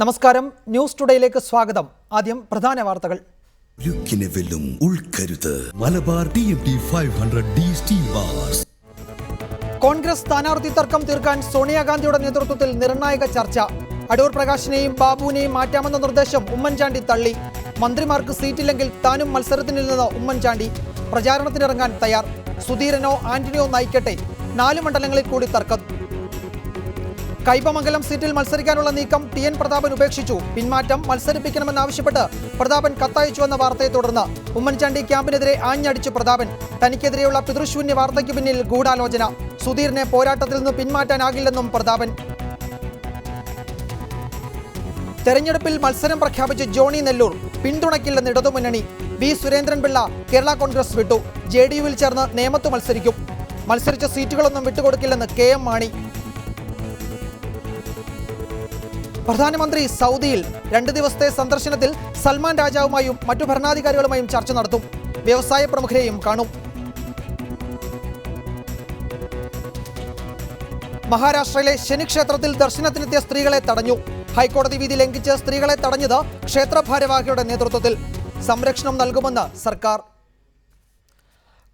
നമസ്കാരം, ന്യൂസ് ടുഡേയിലേക്ക് സ്വാഗതം. ആദ്യം പ്രധാന വാർത്തകൾ. Malabar TMT 500D steel bars. Congress സ്ഥാനാർത്ഥി തർക്കം തീർക്കാൻ സോണിയാഗാന്ധിയുടെ നേതൃത്വത്തിൽ നിർണായക ചർച്ച. അടൂർ പ്രകാശിനെയും ബാബുവിനെയും മാറ്റാമെന്ന നിർദ്ദേശം ഉമ്മൻചാണ്ടി തള്ളി. മന്ത്രിമാർക്ക് സീറ്റില്ലെങ്കിൽ താനും മത്സരത്തിൽ നിന്ന് ഉമ്മൻചാണ്ടി. പ്രചാരണത്തിനിറങ്ങാൻ തയ്യാർ. സുധീരനോ ആന്റണിയോ നയിക്കട്ടെ. 4 മണ്ഡലങ്ങളിൽ കൂടി തർക്കം. കൈപ്പമംഗലം സീറ്റിൽ മത്സരിക്കാനുള്ള നീക്കം TN പ്രതാപൻ ഉപേക്ഷിച്ചു. പിന്മാറ്റം മത്സരിപ്പിക്കണമെന്നാവശ്യപ്പെട്ട് പ്രതാപൻ കത്തയച്ചുവെന്ന വാർത്തയെ തുടർന്ന് ഉമ്മൻചാണ്ടി ക്യാമ്പിനെതിരെ ആഞ്ഞടിച്ചു പ്രതാപൻ. തനിക്കെതിരെയുള്ള പിതൃശൂന്യ വാർത്തയ്ക്ക് പിന്നിൽ ഗൂഢാലോചന. സുധീറിനെ പോരാട്ടത്തിൽ നിന്ന് പിന്മാറ്റാനാകില്ലെന്നും പ്രതാപൻ. തെരഞ്ഞെടുപ്പിൽ മത്സരം പ്രഖ്യാപിച്ച് ജോണി നെല്ലൂർ. പിന്തുണയ്ക്കില്ലെന്ന് ഇടതുമുന്നണി. വി സുരേന്ദ്രൻപിള്ള കേരള കോൺഗ്രസ് വിട്ടു. JDU-വിൽ ചേർന്ന് നേമത്ത് മത്സരിക്കും. മത്സരിച്ച സീറ്റുകളൊന്നും വിട്ടുകൊടുക്കില്ലെന്ന് KM മാണി. പ്രധാനമന്ത്രി സൗദിയിൽ 2 ദിവസത്തെ സന്ദർശനത്തിൽ സൽമാൻ രാജാവുമായും മറ്റു ഭരണാധികാരികളുമായും ചർച്ച നടത്തും. വ്യവസായ പ്രമുഖരെയും കാണും. മഹാരാഷ്ട്രയിലെ ശനിക്ഷേത്രത്തിൽ ദർശനത്തിനെത്തിയ സ്ത്രീകളെ തടഞ്ഞു. ഹൈക്കോടതി വിധി ലംഘിച്ച് സ്ത്രീകളെ തടഞ്ഞത് ക്ഷേത്ര ഭാരവാഹികളുടെ നേതൃത്വത്തിൽ. സംരക്ഷണം നൽകുമെന്ന് സർക്കാർ.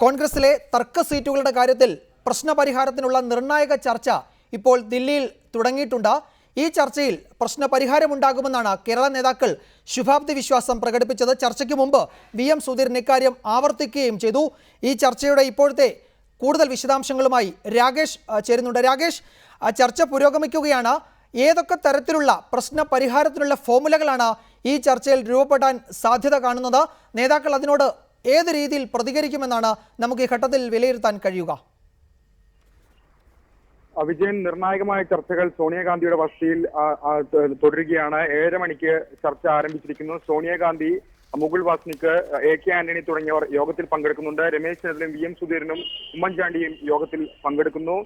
കോൺഗ്രസിലെ തർക്ക സീറ്റുകളുടെ കാര്യത്തിൽ പ്രശ്നപരിഹാരത്തിനുള്ള നിർണായക ചർച്ച ഇപ്പോൾ ദില്ലിയിൽ തുടങ്ങിയിട്ടുണ്ട്. ഈ ചർച്ചയിൽ പ്രശ്നപരിഹാരമുണ്ടാകുമെന്നാണ് കേരള നേതാക്കൾ ശുഭാപ്തി വിശ്വാസം പ്രകടിപ്പിച്ചത്. ചർച്ചയ്ക്ക് മുമ്പ് VM സുധീരൻ ഇക്കാര്യം ആവർത്തിക്കുകയും ചെയ്തു. ഈ ചർച്ചയുടെ ഇപ്പോഴത്തെ കൂടുതൽ വിശദാംശങ്ങളുമായി രാകേഷ് ചേരുന്നുണ്ട്. രാകേഷ്, ചർച്ച പുരോഗമിക്കുകയാണ്. ഏതൊക്കെ തരത്തിലുള്ള പ്രശ്ന പരിഹാരത്തിനുള്ള ഫോർമുലകളാണ് ഈ ചർച്ചയിൽ രൂപപ്പെടാൻ സാധ്യത കാണുന്നത്? നേതാക്കൾ അതിനോട് ഏത് രീതിയിൽ പ്രതികരിക്കുമെന്നാണ് നമുക്ക് ഈ ഘട്ടത്തിൽ വിലയിരുത്താൻ കഴിയുക? വിജയൻ, നിർണായകമായ ചർച്ചകൾ സോണിയാഗാന്ധിയുടെ വസതിയിൽ തുടരുകയാണ്. 7:30 മണിക്ക് ചർച്ച ആരംഭിച്ചിരിക്കുന്നു. സോണിയാഗാന്ധി, മുകുൾ വാസ്നിക്, AK ആന്റണി തുടങ്ങിയവർ യോഗത്തിൽ പങ്കെടുക്കുന്നുണ്ട്. രമേശ് ചെന്നിത്തലയും VM സുധീരനും ഉമ്മൻചാണ്ടിയും യോഗത്തിൽ പങ്കെടുക്കുന്നു.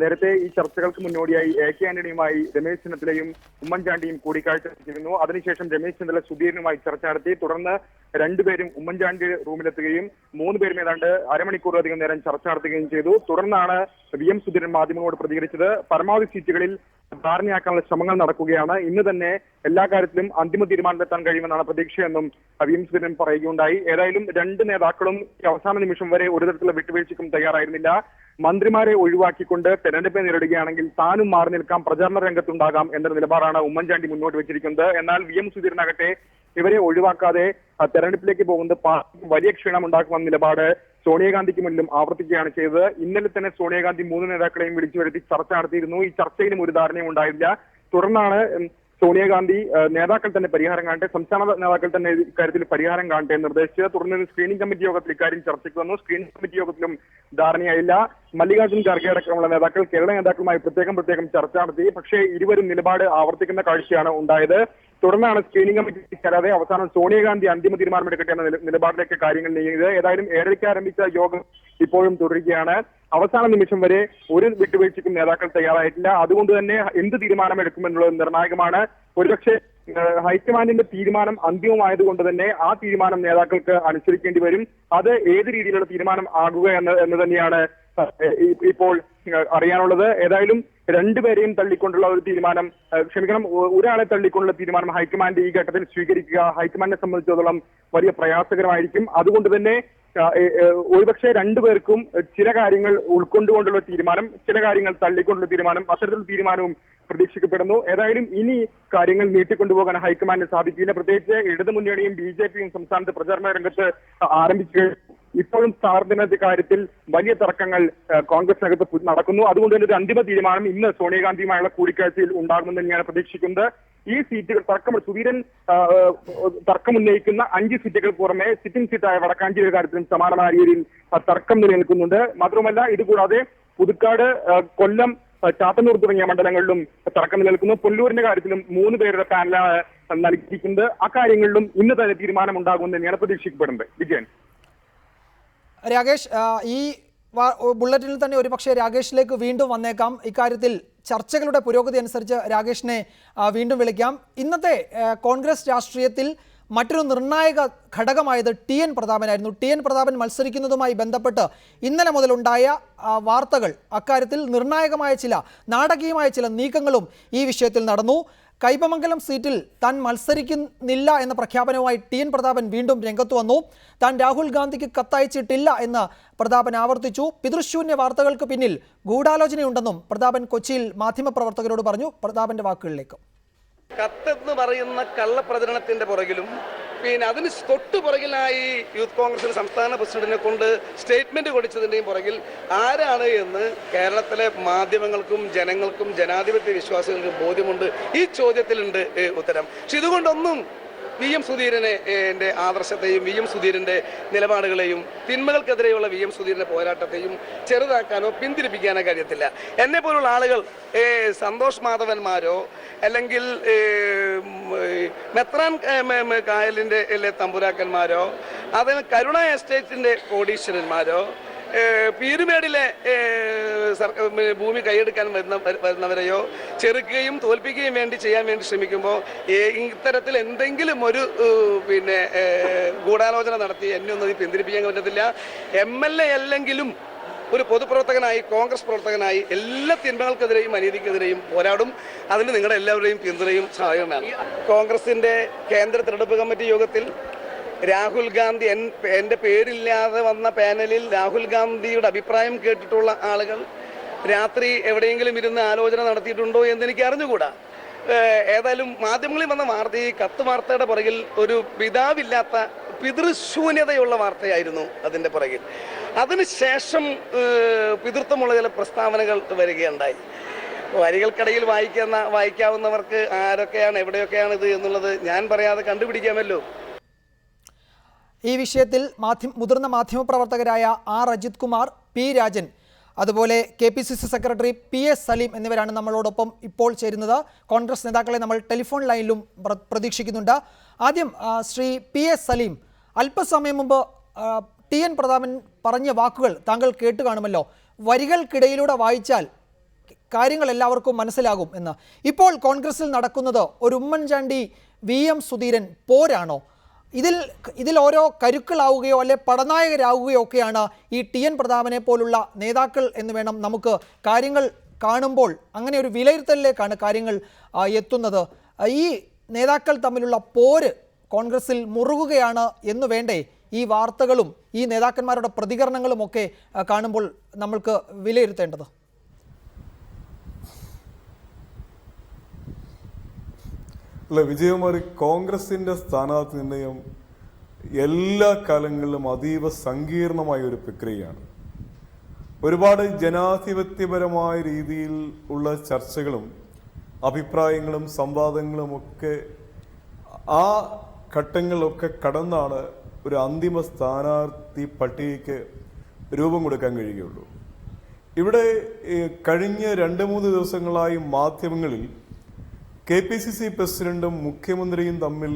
നേരത്തെ ഈ ചർച്ചകൾക്ക് മുന്നോടിയായി AK ആന്റണിയുമായി രമേശ് ചെന്നിത്തലയും ഉമ്മൻചാണ്ടിയും കൂടിക്കാഴ്ച നടത്തിയിരുന്നു. അതിനുശേഷം രമേശ് ചെന്നിത്തല സുധീരനുമായി ചർച്ച നടത്തി. തുടർന്ന് രണ്ടുപേരും ഉമ്മൻചാണ്ടി റൂമിലെത്തുകയും 3 പേരും ഏതാണ്ട് അരമണിക്കൂറിലധികം നേരം ചർച്ച നടത്തുകയും ചെയ്തു. തുടർന്നാണ് VM സുധീരൻ മാധ്യമങ്ങളോട് പ്രതികരിച്ചത്. പരമാവധി സീറ്റുകളിൽ ധാരണയാക്കാനുള്ള ശ്രമങ്ങൾ നടക്കുകയാണ്. ഇന്ന് തന്നെ എല്ലാ കാര്യത്തിലും അന്തിമ തീരുമാനത്തിലെത്താൻ കഴിയുമെന്നാണ് പ്രതീക്ഷയെന്നും VM സുധീരൻ പറയുകയുണ്ടായി. ഏതായാലും 2 നേതാക്കളും അവസാന നിമിഷം വരെ ഒരു തരത്തിലുള്ള വിട്ടുവീഴ്ചയ്ക്കും തയ്യാറായിരുന്നില്ല. മന്ത്രിമാരെ ഒഴിവാക്കിക്കൊണ്ട് തെരഞ്ഞെടുപ്പ് നേരിടുകയാണെങ്കിൽ താനും മാറി നിൽക്കാം, പ്രചാരണ രംഗത്തുണ്ടാകാം എന്ന നിലപാടാണ് ഉമ്മൻചാണ്ടി മുന്നോട്ട് വെച്ചിരിക്കുന്നത്. എന്നാൽ VM സുധീരനാകട്ടെ ഇവരെ ഒഴിവാക്കാതെ തെരഞ്ഞെടുപ്പിലേക്ക് പോകുന്നത് പാർട്ടിക്ക് വലിയ ക്ഷീണം ഉണ്ടാക്കുമെന്ന നിലപാട് സോണിയാഗാന്ധിക്ക് മുന്നിലും ആവർത്തിക്കുകയാണ് ചെയ്തത്. ഇന്നലെ തന്നെ സോണിയാഗാന്ധി 3 നേതാക്കളെയും വിളിച്ചു വരുത്തി ചർച്ച നടത്തിയിരുന്നു. ഈ ചർച്ചയിലും ഒരു ധാരണയും ഉണ്ടായില്ല. തുടർന്നാണ് സോണിയാഗാന്ധി നേതാക്കൾ തന്നെ പരിഹാരം കാണട്ടെ, സംസ്ഥാന നേതാക്കൾ തന്നെ ഇക്കാര്യത്തിൽ പരിഹാരം കാണട്ടെ എന്ന് നിർദ്ദേശിച്ചത്. തുടർന്ന് സ്ക്രീനിംഗ് കമ്മിറ്റി യോഗത്തിൽ ഇക്കാര്യം ചർച്ചയ്ക്ക് വന്നു. സ്ക്രീനിംഗ് കമ്മിറ്റി യോഗത്തിലും ധാരണയായില്ല. മല്ലികാർജ്ജുൻ ഖാർഗെ അടക്കമുള്ള നേതാക്കൾ കേരള നേതാക്കളുമായി പ്രത്യേകം ചർച്ച നടത്തി. പക്ഷേ ഇരുവരും നിലപാട് ആവർത്തിക്കുന്ന കാഴ്ചയാണ് ഉണ്ടായത്. തുടർന്നാണ് സ്ക്രീനിംഗ് കമ്മിറ്റി ചേരാതെ അവസാനം സോണിയാഗാന്ധി അന്തിമ തീരുമാനമെടുക്കട്ടെ എന്ന നിലപാടിലേക്ക് കാര്യങ്ങൾ നീങ്ങിയത്. ഏതായാലും 7:30 ആരംഭിച്ച യോഗം ഇപ്പോഴും തുടരുകയാണ്. അവസാന നിമിഷം വരെ ഒരു വിട്ടുവീഴ്ചയ്ക്കും നേതാക്കൾ തയ്യാറായിട്ടില്ല. അതുകൊണ്ട് തന്നെ എന്ത് തീരുമാനമെടുക്കുമെന്നുള്ളത് നിർണായകമാണ്. ഒരുപക്ഷെ ഹൈക്കമാൻഡിന്റെ തീരുമാനം അന്തിമമായതുകൊണ്ട് തന്നെ ആ തീരുമാനം നേതാക്കൾക്ക് അനുസരിക്കേണ്ടി വരും. അത് ഏത് രീതിയിലുള്ള തീരുമാനം ആകുക എന്ന് തന്നെയാണ് ഇപ്പോൾ അറിയാനുള്ളത്. ഏതായാലും 2 പേരെയും തള്ളിക്കൊണ്ടുള്ള ഒരു തീരുമാനം, ഒരാളെ തള്ളിക്കൊണ്ടുള്ള തീരുമാനം ഹൈക്കമാൻഡ് ഈ ഘട്ടത്തിൽ സ്വീകരിക്കുക ഹൈക്കമാൻഡിനെ സംബന്ധിച്ചിടത്തോളം വലിയ പ്രയാസകരമായിരിക്കും. അതുകൊണ്ട് തന്നെ ഒരുപക്ഷെ 2 പേർക്കും ചില കാര്യങ്ങൾ ഉൾക്കൊണ്ടുകൊണ്ടുള്ള തീരുമാനം, ചില കാര്യങ്ങൾ തള്ളിക്കൊണ്ടുള്ള തീരുമാനം, അത്തരത്തിലുള്ള തീരുമാനവും പ്രതീക്ഷിക്കപ്പെടുന്നു. ഏതായാലും ഇനി കാര്യങ്ങൾ നീട്ടിക്കൊണ്ടുപോകാൻ ഹൈക്കമാൻഡിന് സാധിക്കില്ല. പ്രത്യേകിച്ച് ഇടതുമുന്നണിയും BJP-യും സംസ്ഥാനത്ത് പ്രചാരണ രംഗത്ത് ആരംഭിച്ചു. ഇപ്പോഴും സ്ഥാനാർത്ഥി കാര്യത്തിൽ വലിയ തർക്കങ്ങൾ കോൺഗ്രസിനകത്ത് നടക്കുന്നു. അതുകൊണ്ട് തന്നെ ഒരു അന്തിമ തീരുമാനം ഇന്ന് സോണിയാഗാന്ധിയുമായുള്ള കൂടിക്കാഴ്ചയിൽ ഉണ്ടാകുമെന്ന് തന്നെയാണ് പ്രതീക്ഷിക്കുന്നത്. ഈ സീറ്റുകൾ സുധീരൻ തർക്കമുന്നയിക്കുന്ന 5 സീറ്റുകൾ പുറമെ സിറ്റിംഗ് സീറ്റായ വടക്കാഞ്ചേരി കാര്യത്തിലും സമാനമായ രീതിയിൽ തർക്കം നിലനിൽക്കുന്നുണ്ട്. മാത്രമല്ല ഇതുകൂടാതെ പുതുക്കാട്, കൊല്ലം, ചാത്തന്നൂർ തുടങ്ങിയ മണ്ഡലങ്ങളിലും തർക്കം നിലനിൽക്കുന്നു. പുല്ലൂരിന്റെ കാര്യത്തിലും 3 പേരുടെ പാനലാണ് നൽകിയിരിക്കുന്നത്. അക്കാര്യങ്ങളിലും ഇന്ന് തന്നെ തീരുമാനം ഉണ്ടാകുമെന്ന് തന്നെയാണ് പ്രതീക്ഷിക്കപ്പെടുന്നത്. വിജയൻ. രാകേഷ്, ഈ ബുള്ളറ്റിനിൽ തന്നെ ഒരുപക്ഷെ രാകേഷിലേക്ക് വീണ്ടും വന്നേക്കാം. ഇക്കാര്യത്തിൽ ചർച്ചകളുടെ പുരോഗതി അനുസരിച്ച് രാകേഷിനെ വീണ്ടും വിളിക്കാം. ഇന്നത്തെ കോൺഗ്രസ് രാഷ്ട്രീയത്തിൽ മറ്റൊരു നിർണായക ഘടകമായത് TN പ്രതാപനായിരുന്നു. TN പ്രതാപൻ മത്സരിക്കുന്നതുമായി ബന്ധപ്പെട്ട് ഇന്നലെ മുതലുണ്ടായ വാർത്തകൾ, അക്കാര്യത്തിൽ നിർണായകമായ നാടകീയമായ ചില നീക്കങ്ങളും ഈ വിഷയത്തിൽ നടന്നു. കൈപ്പമംഗലം സീറ്റിൽ താൻ മത്സരിക്കുന്നില്ല എന്ന പ്രഖ്യാപനവുമായി ടി.എൻ. പ്രതാപൻ വീണ്ടും രംഗത്ത് വന്നു. താൻ രാഹുൽ ഗാന്ധിക്ക് കത്തയച്ചിട്ടില്ല എന്ന് പ്രതാപൻ ആവർത്തിച്ചു. പിതൃശൂന്യ വാർത്തകൾക്ക് പിന്നിൽ ഗൂഢാലോചനയുണ്ടെന്നും പ്രതാപൻ കൊച്ചിയിൽ മാധ്യമപ്രവർത്തകരോട് പറഞ്ഞു. പ്രതാപന്റെ വാക്കുകളിലേക്ക്. കത്തെന്ന് പറയുന്ന കള്ളപ്രചരണത്തിന്റെ പുറകിലും പിന്നെ അതിന് തൊട്ടു പുറകിലായി യൂത്ത് കോൺഗ്രസിന്റെ സംസ്ഥാന പ്രസിഡന്റിനെ കൊണ്ട് സ്റ്റേറ്റ്മെന്റ് കൊടുത്തതിന്റെയും പുറകിൽ ആരാണ് എന്ന് കേരളത്തിലെ മാധ്യമങ്ങൾക്കും ജനങ്ങൾക്കും ജനാധിപത്യ വിശ്വാസികൾക്കും ബോധ്യമുണ്ട്. ഈ ചോദ്യത്തിലുണ്ട് ഉത്തരം. പക്ഷെ ഇതുകൊണ്ടൊന്നും വി.എം. സുധീരനെ ആദർശത്തെയും വി.എം. സുധീരന്റെ നിലപാടുകളെയും തിന്മകൾക്കെതിരെയുള്ള വി.എം. സുധീരന്റെ പോരാട്ടത്തെയും ചെറുതാക്കാനോ പിന്തിരിപ്പിക്കാനോ കഴിയത്തില്ല. എന്നെ പോലുള്ള ആളുകൾ സന്തോഷ് മാധവന്മാരോ അല്ലെങ്കിൽ മെത്രാൻ കായലിന്റെ തമ്പുരാക്കന്മാരോ അതിന് കരുണ എസ്റ്റേറ്റിന്റെ കോടീശ്വരന്മാരോ പീരുമേടിലെ ഭൂമി കൈയെടുക്കാൻ വരുന്നവരെയോ ചെറുക്കുകയും തോൽപ്പിക്കുകയും ചെയ്യാൻ വേണ്ടി ശ്രമിക്കുമ്പോൾ ഇത്തരത്തിൽ എന്തെങ്കിലും ഒരു ഗൂഢാലോചന നടത്തി എന്നെ ഒന്നും പിന്തിരിപ്പിക്കാൻ പറ്റത്തില്ല. MLA അല്ലെങ്കിലും ഒരു പൊതുപ്രവർത്തകനായി കോൺഗ്രസ് പ്രവർത്തകനായി എല്ലാ തിന്മകൾക്കെതിരെയും അനീതിക്കെതിരെയും പോരാടും. അതിന് നിങ്ങളുടെ എല്ലാവരുടെയും പിന്തുണയും സഹായവുമാണ്. കോൺഗ്രസിന്റെ കേന്ദ്ര തെരഞ്ഞെടുപ്പ് കമ്മിറ്റി യോഗത്തിൽ രാഹുൽ ഗാന്ധി എൻ്റെ പേരില്ലാതെ വന്ന പാനലിൽ രാഹുൽ ഗാന്ധിയുടെ അഭിപ്രായം കേട്ടിട്ടുള്ള ആളുകൾ രാത്രി എവിടെയെങ്കിലും ഇരുന്ന് ആലോചന നടത്തിയിട്ടുണ്ടോ എന്ന് എനിക്ക് അറിഞ്ഞുകൂടാ. ഏതായാലും മാധ്യമങ്ങളിൽ വന്ന വാർത്ത, ഈ കത്ത് വാർത്തയുടെ പുറകിൽ ഒരു പിതാവില്ലാത്ത പിതൃശൂന്യതയുള്ള വാർത്തയായിരുന്നു അതിൻ്റെ പുറകിൽ. അതിനുശേഷം പിതൃത്വമുള്ള ചില പ്രസ്താവനകൾ വരികയുണ്ടായി. വരികൾക്കിടയിൽ വായിക്കാവുന്നവർക്ക് ആരൊക്കെയാണ് എവിടെയൊക്കെയാണ് ഇത് എന്നുള്ളത് ഞാൻ പറയാതെ കണ്ടുപിടിക്കാമല്ലോ. ഈ വിഷയത്തിൽ മുതിർന്ന മാധ്യമപ്രവർത്തകരായ ആർ. അജിത് കുമാർ, പി. രാജൻ, അതുപോലെ KPCC സെക്രട്ടറി PS സലീം എന്നിവരാണ് നമ്മളോടൊപ്പം ഇപ്പോൾ ചേരുന്നത്. കോൺഗ്രസ് നേതാക്കളെ നമ്മൾ ടെലിഫോൺ ലൈനിലും പ്രതീക്ഷിക്കുന്നുണ്ട്. ആദ്യം ശ്രീ PS സലീം, അല്പസമയം മുമ്പ് ടി.എൻ. പ്രതാപൻ പറഞ്ഞ വാക്കുകൾ താങ്കൾ കേട്ട് കാണുമല്ലോ. വരികൾക്കിടയിലൂടെ വായിച്ചാൽ കാര്യങ്ങൾ എല്ലാവർക്കും മനസ്സിലാകും എന്ന്. ഇപ്പോൾ കോൺഗ്രസിൽ നടക്കുന്നത് ഒരു ഉമ്മൻചാണ്ടി വി.എം. സുധീരൻ പോരാണോ? ഇതിൽ ഓരോ കരുക്കളാവുകയോ അല്ലെ പടനായകരാകുകയോ ഒക്കെയാണ് ഈ ടി.എൻ. പ്രതാപനെ പോലുള്ള നേതാക്കൾ എന്ന് വേണം നമുക്ക് കാര്യങ്ങൾ കാണുമ്പോൾ അങ്ങനെ ഒരു വിലയിരുത്തലിലേക്കാണ് കാര്യങ്ങൾ എത്തുന്നത്. ഈ നേതാക്കൾ തമ്മിലുള്ള പോര് കോൺഗ്രസിൽ മുറുകുകയാണ് എന്ന് വേണ്ടേ ഈ വാർത്തകളും ഈ നേതാക്കന്മാരുടെ പ്രതികരണങ്ങളും ഒക്കെ കാണുമ്പോൾ നമ്മൾക്ക് വിലയിരുത്തേണ്ടത്? അല്ല വിജയകുമാരി, കോൺഗ്രസിന്റെ സ്ഥാനാർത്ഥി നിർണയം എല്ലാ കാലങ്ങളിലും അതീവ സങ്കീർണമായ ഒരു പ്രക്രിയയാണ്. ഒരുപാട് ജനാധിപത്യപരമായ രീതിയിൽ ഉള്ള ചർച്ചകളും അഭിപ്രായങ്ങളും സംവാദങ്ങളും ഒക്കെ ആ ഘട്ടങ്ങളിലൊക്കെ കടന്നാണ് ഒരു അന്തിമ സ്ഥാനാർത്ഥി പട്ടികയ്ക്ക് രൂപം കൊടുക്കാൻ കഴിയുകയുള്ളൂ. ഇവിടെ കഴിഞ്ഞ 2-3 ദിവസങ്ങളായി മാധ്യമങ്ങളിൽ KPCC പ്രസിഡന്റും മുഖ്യമന്ത്രിയും തമ്മിൽ